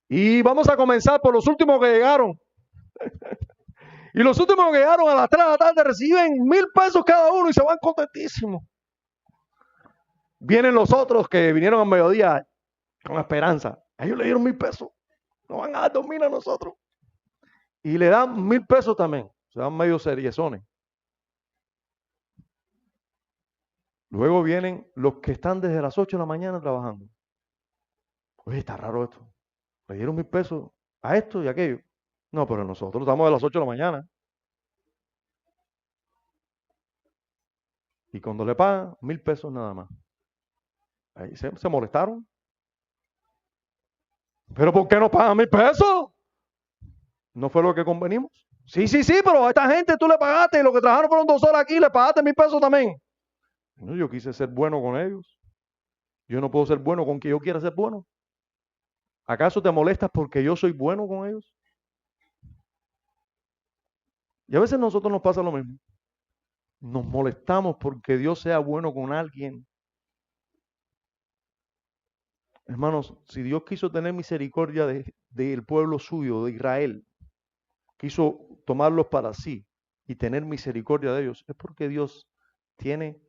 Y vamos a comenzar por los últimos que llegaron. Y los últimos que llegaron a las 3 de la tarde reciben 1,000 pesos cada uno y se van contentísimos. Vienen los otros que vinieron al mediodía con esperanza. Ellos le dieron 1,000 pesos. Nos van a dar 2,000 a nosotros. Y le dan 1,000 pesos también. Se dan medio seriezones. Luego vienen los que están desde las 8 de la mañana trabajando. Oye, está raro esto. Le dieron 1,000 pesos a esto y a aquello. No, pero nosotros estamos de las 8 de la mañana. Y cuando le pagan, 1,000 pesos nada más. Ahí se molestaron. ¿Pero por qué nos pagan 1,000 pesos? ¿No fue lo que convenimos? Sí, pero a esta gente tú le pagaste y lo que trabajaron fueron 2 horas aquí, le pagaste 1,000 pesos también. No, yo quise ser bueno con ellos. Yo no puedo ser bueno con quien yo quiera ser bueno. ¿Acaso te molestas porque yo soy bueno con ellos? Y a veces a nosotros nos pasa lo mismo. Nos molestamos porque Dios sea bueno con alguien. Hermanos, si Dios quiso tener misericordia del pueblo suyo, de Israel, quiso tomarlos para sí y tener misericordia de ellos, es porque Dios tiene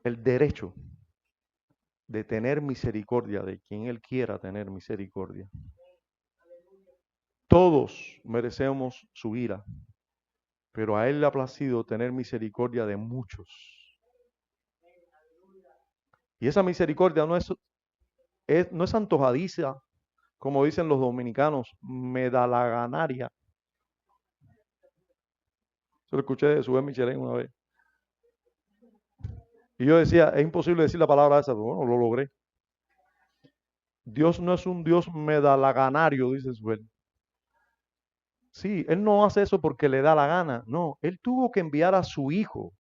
el derecho de tener misericordia de quien Él quiera tener misericordia. Todos merecemos su ira, pero a Él le ha placido tener misericordia de muchos. Y esa misericordia no es antojadiza, como dicen los dominicanos, medalaganaria. Eso lo escuché de Subén Michelén una vez. Y yo decía, es imposible decir la palabra esa, pero bueno, lo logré. Dios no es un Dios medalaganario, dice Subén. Sí, Él no hace eso porque le da la gana. No, Él tuvo que enviar a su Hijo.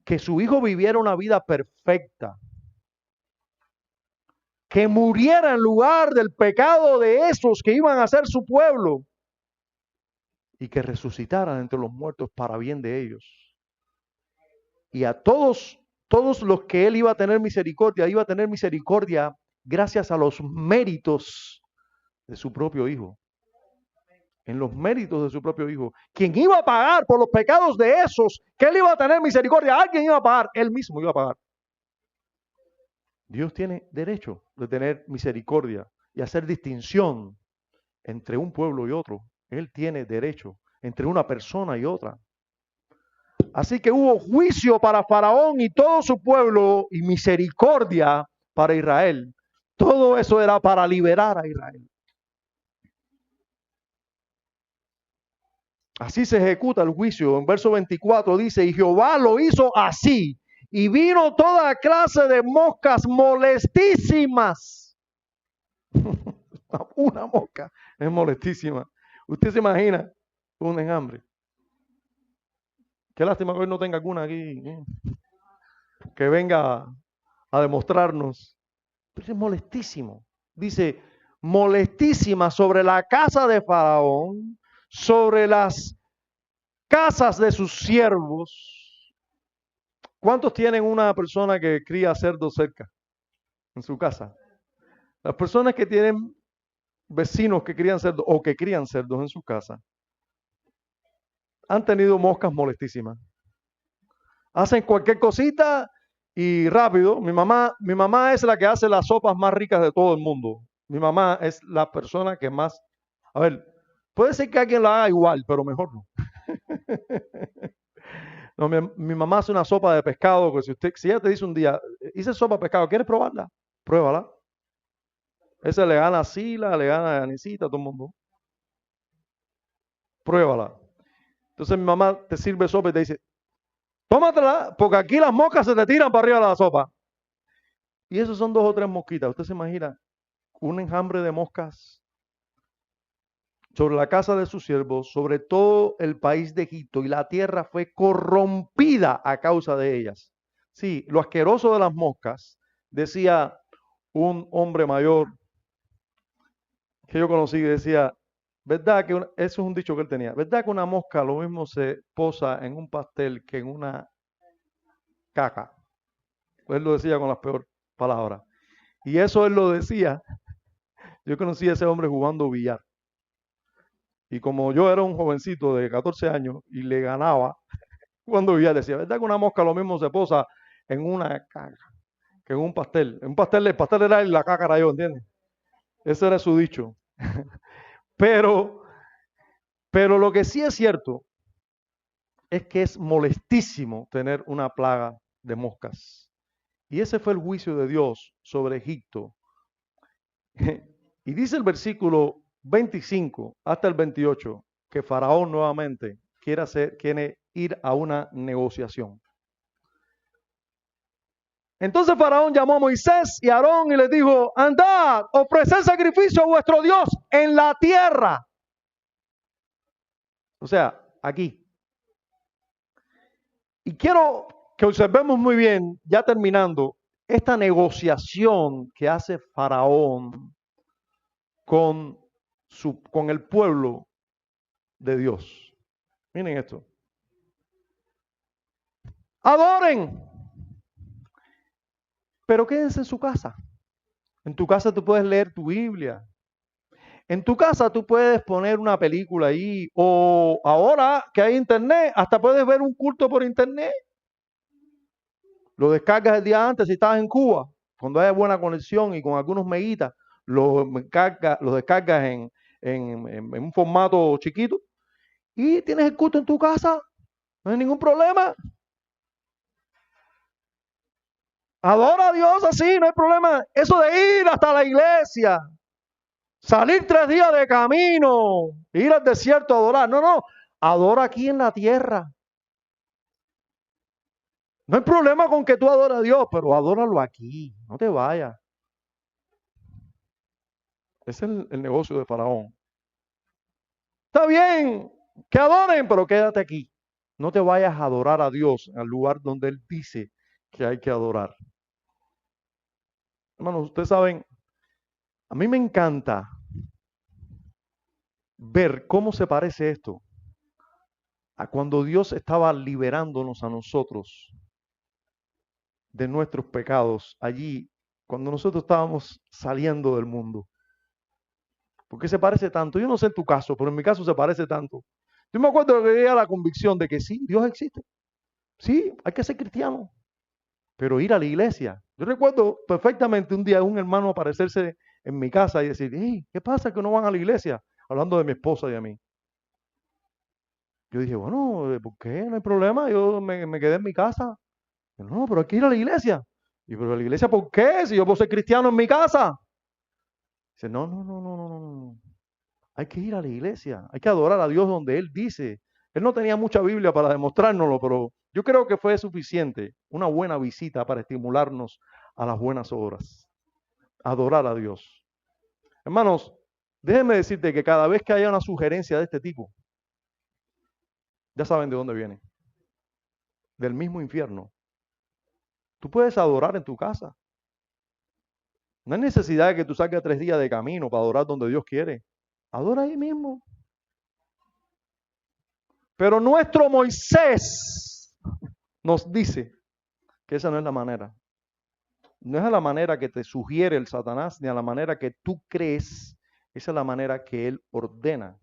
Que su Hijo viviera una vida perfecta. Que muriera en lugar del pecado de esos que iban a ser su pueblo. Y que resucitara entre los muertos para bien de ellos. Y a todos los que Él iba a tener misericordia gracias a los méritos de su propio Hijo. En los méritos de su propio Hijo. Quien iba a pagar por los pecados de esos que Él iba a tener misericordia, alguien iba a pagar, Él mismo iba a pagar. Dios tiene derecho de tener misericordia y hacer distinción entre un pueblo y otro. Él tiene derecho entre una persona y otra. Así que hubo juicio para Faraón y todo su pueblo y misericordia para Israel. Todo eso era para liberar a Israel. Así se ejecuta el juicio. En verso 24 dice, y Jehová lo hizo así. Y vino toda clase de moscas molestísimas. Una mosca es molestísima. Usted se imagina un enjambre. Qué lástima que hoy no tenga alguna aquí que venga a demostrarnos. Pero es molestísimo. Dice, molestísima sobre la casa de Faraón, sobre las casas de sus siervos. ¿Cuántos tienen una persona que cría cerdos cerca en su casa? Las personas que tienen vecinos que crían cerdos o que crían cerdos en su casa han tenido moscas molestísimas. Hacen cualquier cosita y rápido. Mi mamá es la que hace las sopas más ricas de todo el mundo. Mi mamá es la persona que más, a ver, puede ser que alguien la haga igual, pero mejor no. No, mi mamá hace una sopa de pescado, que si ella te dice un día, hice sopa de pescado, ¿quieres probarla? Pruébala. Ese le gana a Sila, le gana a Anisita, a todo el mundo. Pruébala. Entonces mi mamá te sirve sopa y te dice, tómatela, porque aquí las moscas se te tiran para arriba de la sopa. Y esos son 2 o 3 mosquitas. Usted se imagina un enjambre de moscas sobre la casa de sus siervos, sobre todo el país de Egipto, y la tierra fue corrompida a causa de ellas. Sí, lo asqueroso de las moscas, decía un hombre mayor que yo conocí, decía, ¿verdad que eso es un dicho que él tenía? ¿Verdad que una mosca lo mismo se posa en un pastel que en una caca? Él lo decía con las peores palabras. Y eso él lo decía. Yo conocí a ese hombre jugando billar. Y como yo era un jovencito de 14 años y le ganaba jugando billar, decía, ¿verdad que una mosca lo mismo se posa en una caca que en un pastel? Un pastel, el pastel era él, la caca era yo, ¿entiendes? Ese era su dicho. Pero lo que sí es cierto es que es molestísimo tener una plaga de moscas. Y ese fue el juicio de Dios sobre Egipto. Y dice el versículo 25 hasta el 28 que Faraón nuevamente quiere ir a una negociación. Entonces Faraón llamó a Moisés y a Aarón y les dijo, andad, ofreced sacrificio a vuestro Dios en la tierra. O sea, aquí. quiero que observemos muy bien, ya terminando, esta negociación que hace Faraón con el pueblo de Dios. Miren esto. Adoren, pero quédense en su casa. En tu casa tú puedes leer tu Biblia. En tu casa tú puedes poner una película ahí. O ahora que hay internet, hasta puedes ver un culto por internet. Lo descargas el día antes si estás en Cuba. Cuando haya buena conexión y con algunos meguitas, lo descargas en un formato chiquito. Y tienes el culto en tu casa. No hay ningún problema. Adora a Dios así, no hay problema. Eso de ir hasta la iglesia, salir 3 días de camino, ir al desierto a adorar. No, adora aquí en la tierra. No hay problema con que tú adores a Dios, pero adóralo aquí, no te vayas. Ese es el negocio de Faraón. Está bien que adoren, pero quédate aquí. No te vayas a adorar a Dios al lugar donde Él dice que hay que adorar. Hermanos, ustedes saben, a mí me encanta ver cómo se parece esto a cuando Dios estaba liberándonos a nosotros de nuestros pecados allí, cuando nosotros estábamos saliendo del mundo. ¿Por qué se parece tanto? Yo no sé en tu caso, pero en mi caso se parece tanto. Yo me acuerdo que llegué a la convicción de que sí, Dios existe. Sí, hay que ser cristiano, pero ir a la iglesia. Yo recuerdo perfectamente un día un hermano aparecerse en mi casa y decir, hey, ¿qué pasa que no van a la iglesia? Hablando de mi esposa y de mí. Yo dije, bueno, ¿por qué? No hay problema, yo me quedé en mi casa. No, pero hay que ir a la iglesia. Y pero a la iglesia, ¿por qué? Si yo puedo ser cristiano en mi casa. Dice, no. Hay que ir a la iglesia, hay que adorar a Dios donde Él dice. Él no tenía mucha Biblia para demostrárnoslo, pero yo creo que fue suficiente una buena visita para estimularnos a las buenas obras. Adorar a Dios. Hermanos, déjenme decirte que cada vez que haya una sugerencia de este tipo, ya saben de dónde viene. Del mismo infierno. Tú puedes adorar en tu casa. No hay necesidad de que tú salgas 3 días de camino para adorar donde Dios quiere. Adora ahí mismo. Pero nuestro Moisés nos dice que esa no es la manera. No es a la manera que te sugiere el Satanás, ni a la manera que tú crees. Esa es la manera que él ordena.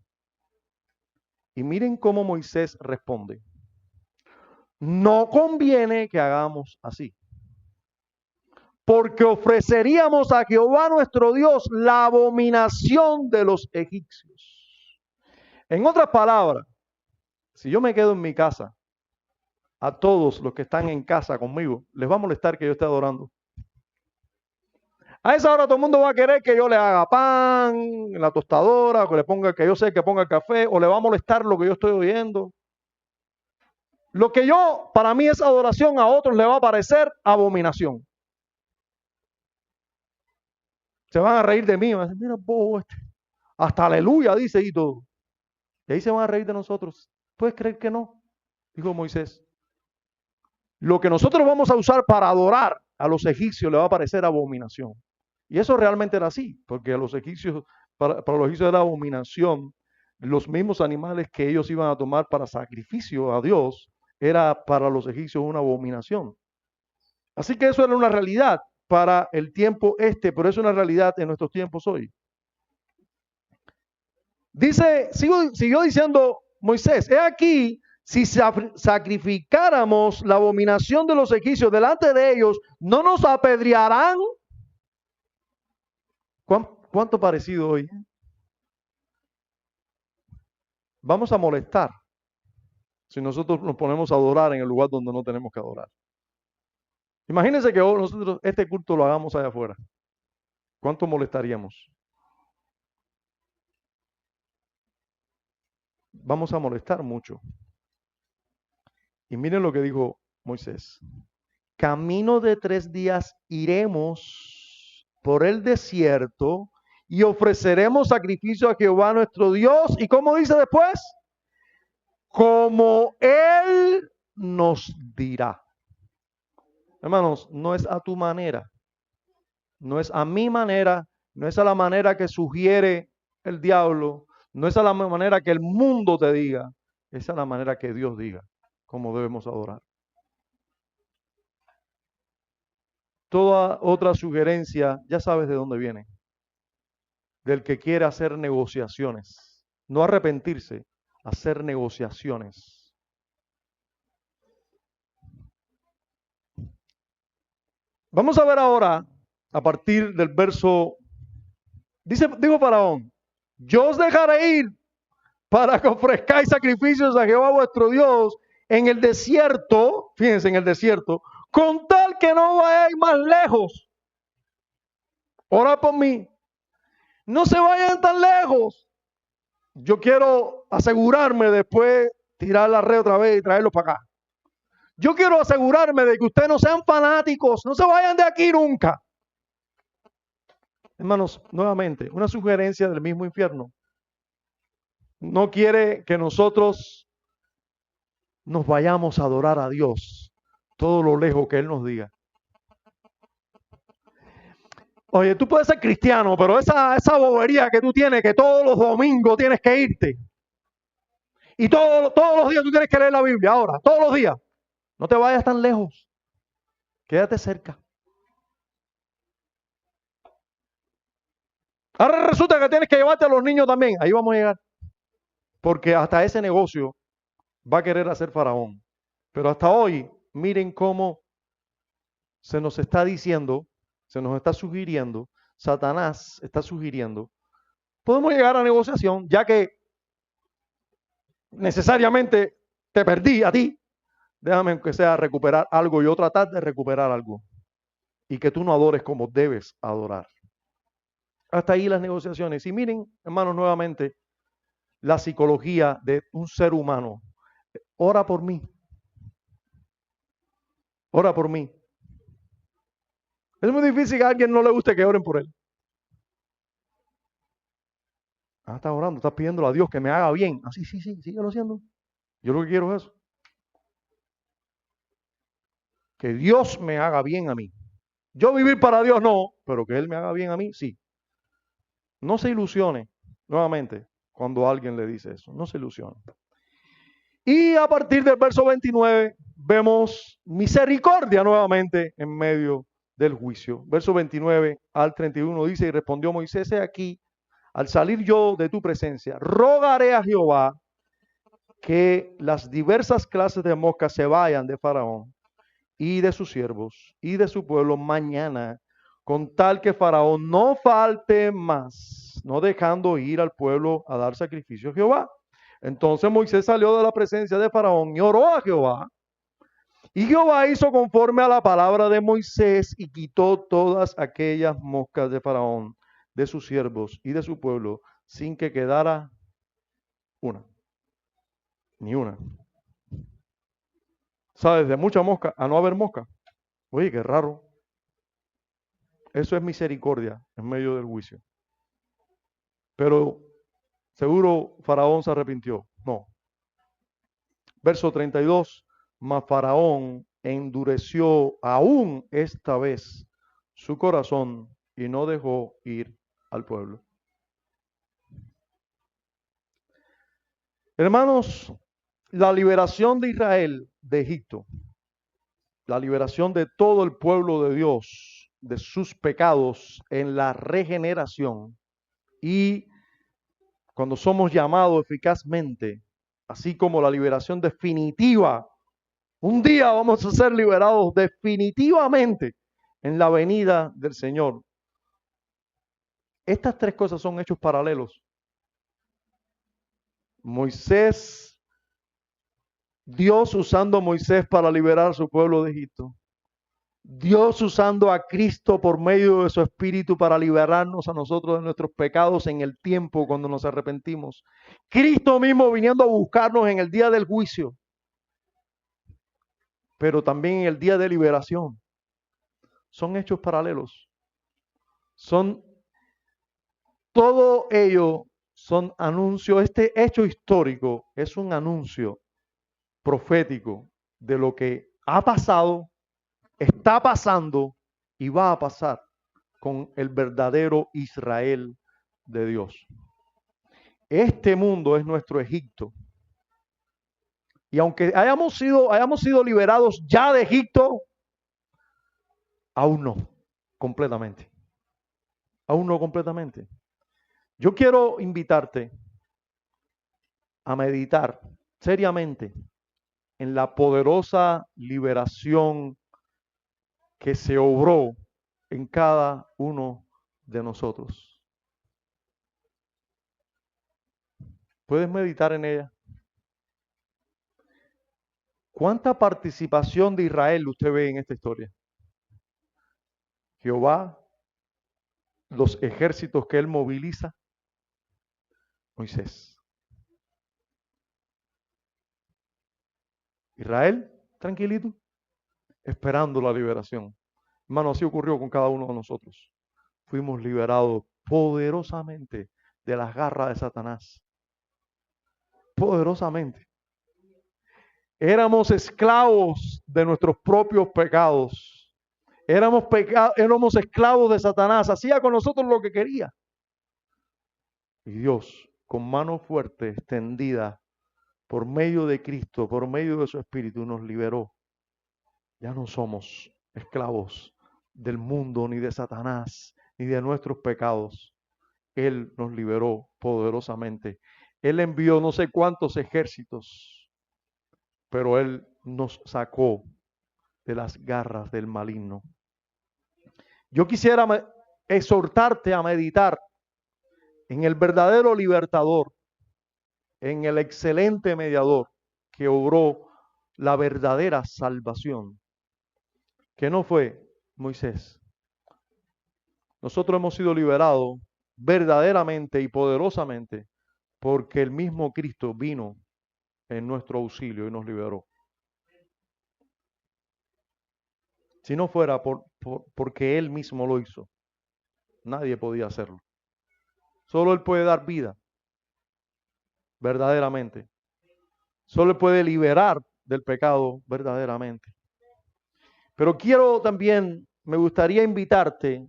Y miren cómo Moisés responde. No conviene que hagamos así, porque ofreceríamos a Jehová nuestro Dios la abominación de los egipcios. En otras palabras, si yo me quedo en mi casa, a todos los que están en casa conmigo, les va a molestar que yo esté adorando. A esa hora todo el mundo va a querer que yo le haga pan en la tostadora, que le ponga, que yo sé que ponga el café, o le va a molestar lo que yo estoy oyendo. Lo que para mí es adoración, a otros le va a parecer abominación. Se van a reír de mí, van a decir, mira, bobo este. Hasta aleluya dice y todo. Y ahí se van a reír de nosotros. ¿Puedes creer que no? Dijo Moisés. Lo que nosotros vamos a usar para adorar a los egipcios le va a parecer abominación. Y eso realmente era así, porque a los egipcios, para los egipcios era abominación. Los mismos animales que ellos iban a tomar para sacrificio a Dios, era para los egipcios una abominación. Así que eso era una realidad para el tiempo pero es una realidad en nuestros tiempos hoy. Dice, siguió diciendo Moisés, he aquí, si sacrificáramos la abominación de los egipcios delante de ellos, ¿no nos apedrearán? ¿Cuánto parecido hoy? Vamos a molestar si nosotros nos ponemos a adorar en el lugar donde no tenemos que adorar. Imagínense que nosotros este culto lo hagamos allá afuera. ¿Cuánto molestaríamos? Vamos a molestar mucho. Y miren lo que dijo Moisés. Camino de 3 días iremos por el desierto y ofreceremos sacrificio a Jehová nuestro Dios. ¿Y cómo dice después? Como Él nos dirá. Hermanos, no es a tu manera, no es a mi manera, no es a la manera que sugiere el diablo, no es a la manera que el mundo te diga, es a la manera que Dios diga cómo debemos adorar. Toda otra sugerencia, ya sabes de dónde viene, del que quiere hacer negociaciones, no arrepentirse, hacer negociaciones. Vamos a ver ahora, a partir del verso, dijo Faraón, yo os dejaré ir para que ofrezcáis sacrificios a Jehová vuestro Dios en el desierto, fíjense, en el desierto, con tal que no vayáis más lejos. Ora por mí. No se vayan tan lejos. Yo quiero asegurarme después tirar la red otra vez y traerlos para acá. Yo quiero asegurarme de que ustedes no sean fanáticos, no se vayan de aquí nunca. Hermanos, nuevamente, una sugerencia del mismo infierno. No quiere que nosotros nos vayamos a adorar a Dios todo lo lejos que Él nos diga. Oye, tú puedes ser cristiano, pero esa bobería que tú tienes, que todos los domingos tienes que irte. Y todos los días tú tienes que leer la Biblia ahora, todos los días. No te vayas tan lejos. Quédate cerca. Ahora resulta que tienes que llevarte a los niños también. Ahí vamos a llegar. Porque hasta ese negocio va a querer hacer Faraón. Pero hasta hoy, miren cómo se nos está diciendo, se nos está sugiriendo, Satanás está sugiriendo, podemos llegar a negociación, ya que necesariamente te perdí a ti, déjame que sea recuperar algo, yo tratar de recuperar algo, y que tú no adores como debes adorar. Hasta ahí las negociaciones. Y miren, hermanos, nuevamente, la psicología de un ser humano. Ora por mí. Ora por mí. Es muy difícil que a alguien no le guste que oren por él. Ah, estás orando, estás pidiéndole a Dios que me haga bien. Ah, sí, síguelo haciendo. Yo lo que quiero es eso. Que Dios me haga bien a mí. Yo vivir para Dios no, pero que Él me haga bien a mí, sí. No se ilusione, nuevamente, cuando alguien le dice eso. No se ilusione. Y a partir del verso 29 vemos misericordia nuevamente en medio del juicio. Verso 29 al 31 dice, y respondió Moisés, he aquí, al salir yo de tu presencia, rogaré a Jehová que las diversas clases de moscas se vayan de Faraón y de sus siervos y de su pueblo mañana, con tal que Faraón no falte más, no dejando ir al pueblo a dar sacrificio a Jehová. Entonces Moisés salió de la presencia de Faraón y oró a Jehová. Y Jehová hizo conforme a la palabra de Moisés y quitó todas aquellas moscas de Faraón, de sus siervos y de su pueblo, sin que quedara una, ni una. ¿Sabes? De mucha mosca a no haber mosca. Oye, qué raro. Eso es misericordia en medio del juicio. Pero seguro Faraón se arrepintió. No. Verso 32. Mas Faraón endureció aún esta vez su corazón y no dejó ir al pueblo. Hermanos, la liberación de Israel de Egipto, la liberación de todo el pueblo de Dios de sus pecados en la regeneración y cuando somos llamados eficazmente, así como la liberación definitiva, un día vamos a ser liberados definitivamente en la venida del Señor. Estas tres cosas son hechos paralelos. Moisés, Dios usando a Moisés para liberar a su pueblo de Egipto. Dios usando a Cristo por medio de su Espíritu para liberarnos a nosotros de nuestros pecados en el tiempo cuando nos arrepentimos. Cristo mismo viniendo a buscarnos en el día del juicio, pero también en el día de liberación. Son hechos paralelos. Todo ello son anuncios. Este hecho histórico es un anuncio profético de lo que ha pasado, está pasando y va a pasar con el verdadero Israel de Dios. Este mundo es nuestro Egipto. Y aunque hayamos sido liberados ya de Egipto, aún no completamente. Aún no completamente. Yo quiero invitarte a meditar seriamente en la poderosa liberación que se obró en cada uno de nosotros. ¿Puedes meditar en ella? ¿Cuánta participación de Israel usted ve en esta historia? Jehová, los ejércitos que él moviliza, Moisés. Israel, tranquilito, esperando la liberación. Hermano, así ocurrió con cada uno de nosotros. Fuimos liberados poderosamente de las garras de Satanás. Poderosamente. Éramos esclavos de nuestros propios pecados. Éramos esclavos de Satanás. Hacía con nosotros lo que quería. Y Dios, con mano fuerte, extendida, por medio de Cristo, por medio de su Espíritu, nos liberó. Ya no somos esclavos del mundo, ni de Satanás, ni de nuestros pecados. Él nos liberó poderosamente. Él envió no sé cuántos ejércitos, pero Él nos sacó de las garras del maligno. Yo quisiera exhortarte a meditar en el verdadero libertador, en el excelente mediador que obró la verdadera salvación, que no fue Moisés. Nosotros hemos sido liberados verdaderamente y poderosamente porque el mismo Cristo vino en nuestro auxilio y nos liberó. Si no fuera porque Él mismo lo hizo, nadie podía hacerlo. Solo Él puede dar vida, verdaderamente. Solo Él puede liberar del pecado, verdaderamente. Pero me gustaría invitarte,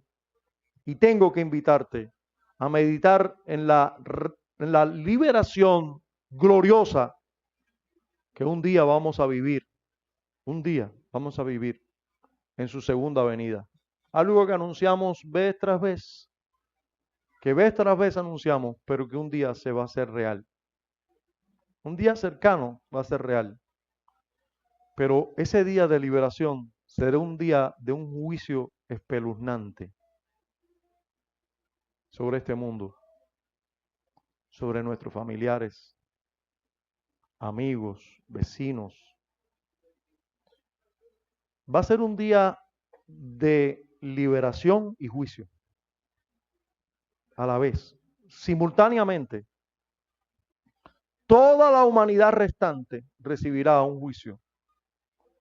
y tengo que invitarte, a meditar en la liberación gloriosa que un día vamos a vivir. Un día vamos a vivir en su segunda venida. Algo que anunciamos vez tras vez, que vez tras vez anunciamos, pero que un día se va a hacer real. Un día cercano va a ser real. Pero ese día de liberación será un día de un juicio espeluznante sobre este mundo, sobre nuestros familiares, amigos, vecinos. Va a ser un día de liberación y juicio a la vez, simultáneamente. Toda la humanidad restante recibirá un juicio.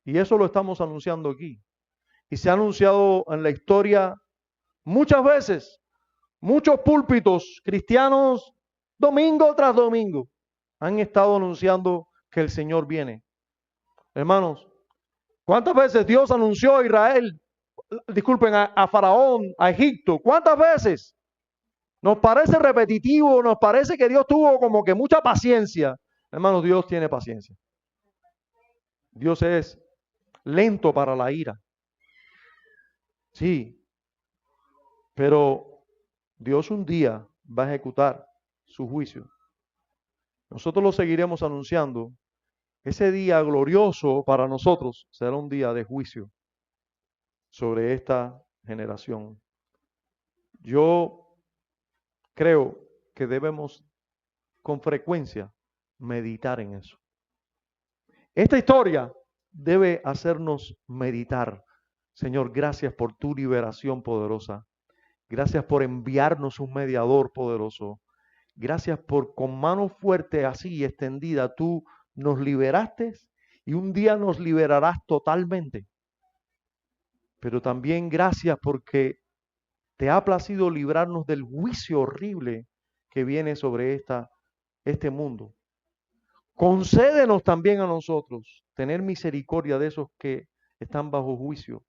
Y eso lo estamos anunciando aquí. Y se ha anunciado en la historia muchas veces. Muchos púlpitos cristianos, domingo tras domingo, han estado anunciando que el Señor viene. Hermanos, ¿cuántas veces Dios anunció a Israel, disculpen, a Faraón, a Egipto? ¿Cuántas veces? Nos parece repetitivo, nos parece que Dios tuvo como que mucha paciencia. Hermanos, Dios tiene paciencia. Dios es lento para la ira. Sí, pero Dios un día va a ejecutar su juicio. Nosotros lo seguiremos anunciando. Ese día glorioso para nosotros será un día de juicio sobre esta generación. Yo creo que debemos con frecuencia meditar en eso. Esta historia debe hacernos meditar. Señor, gracias por tu liberación poderosa. Gracias por enviarnos un mediador poderoso. Gracias por con mano fuerte así extendida tú nos liberaste y un día nos liberarás totalmente. Pero también gracias porque te ha placido librarnos del juicio horrible que viene sobre este mundo. Concédenos también a nosotros tener misericordia de esos que están bajo juicio,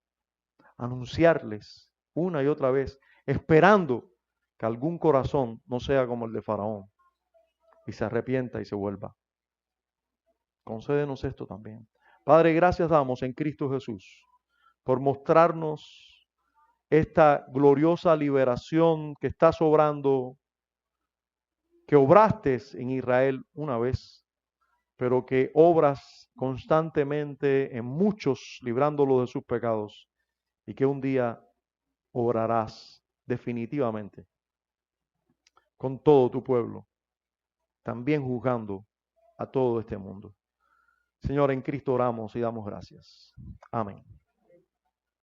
anunciarles una y otra vez, esperando que algún corazón no sea como el de Faraón y se arrepienta y se vuelva. Concédenos esto también. Padre, gracias damos en Cristo Jesús por mostrarnos esta gloriosa liberación que está sobrando, que obraste en Israel una vez, pero que obras constantemente en muchos, librándolos de sus pecados, y que un día obrarás definitivamente con todo tu pueblo, también juzgando a todo este mundo. Señor, en Cristo oramos y damos gracias. Amén.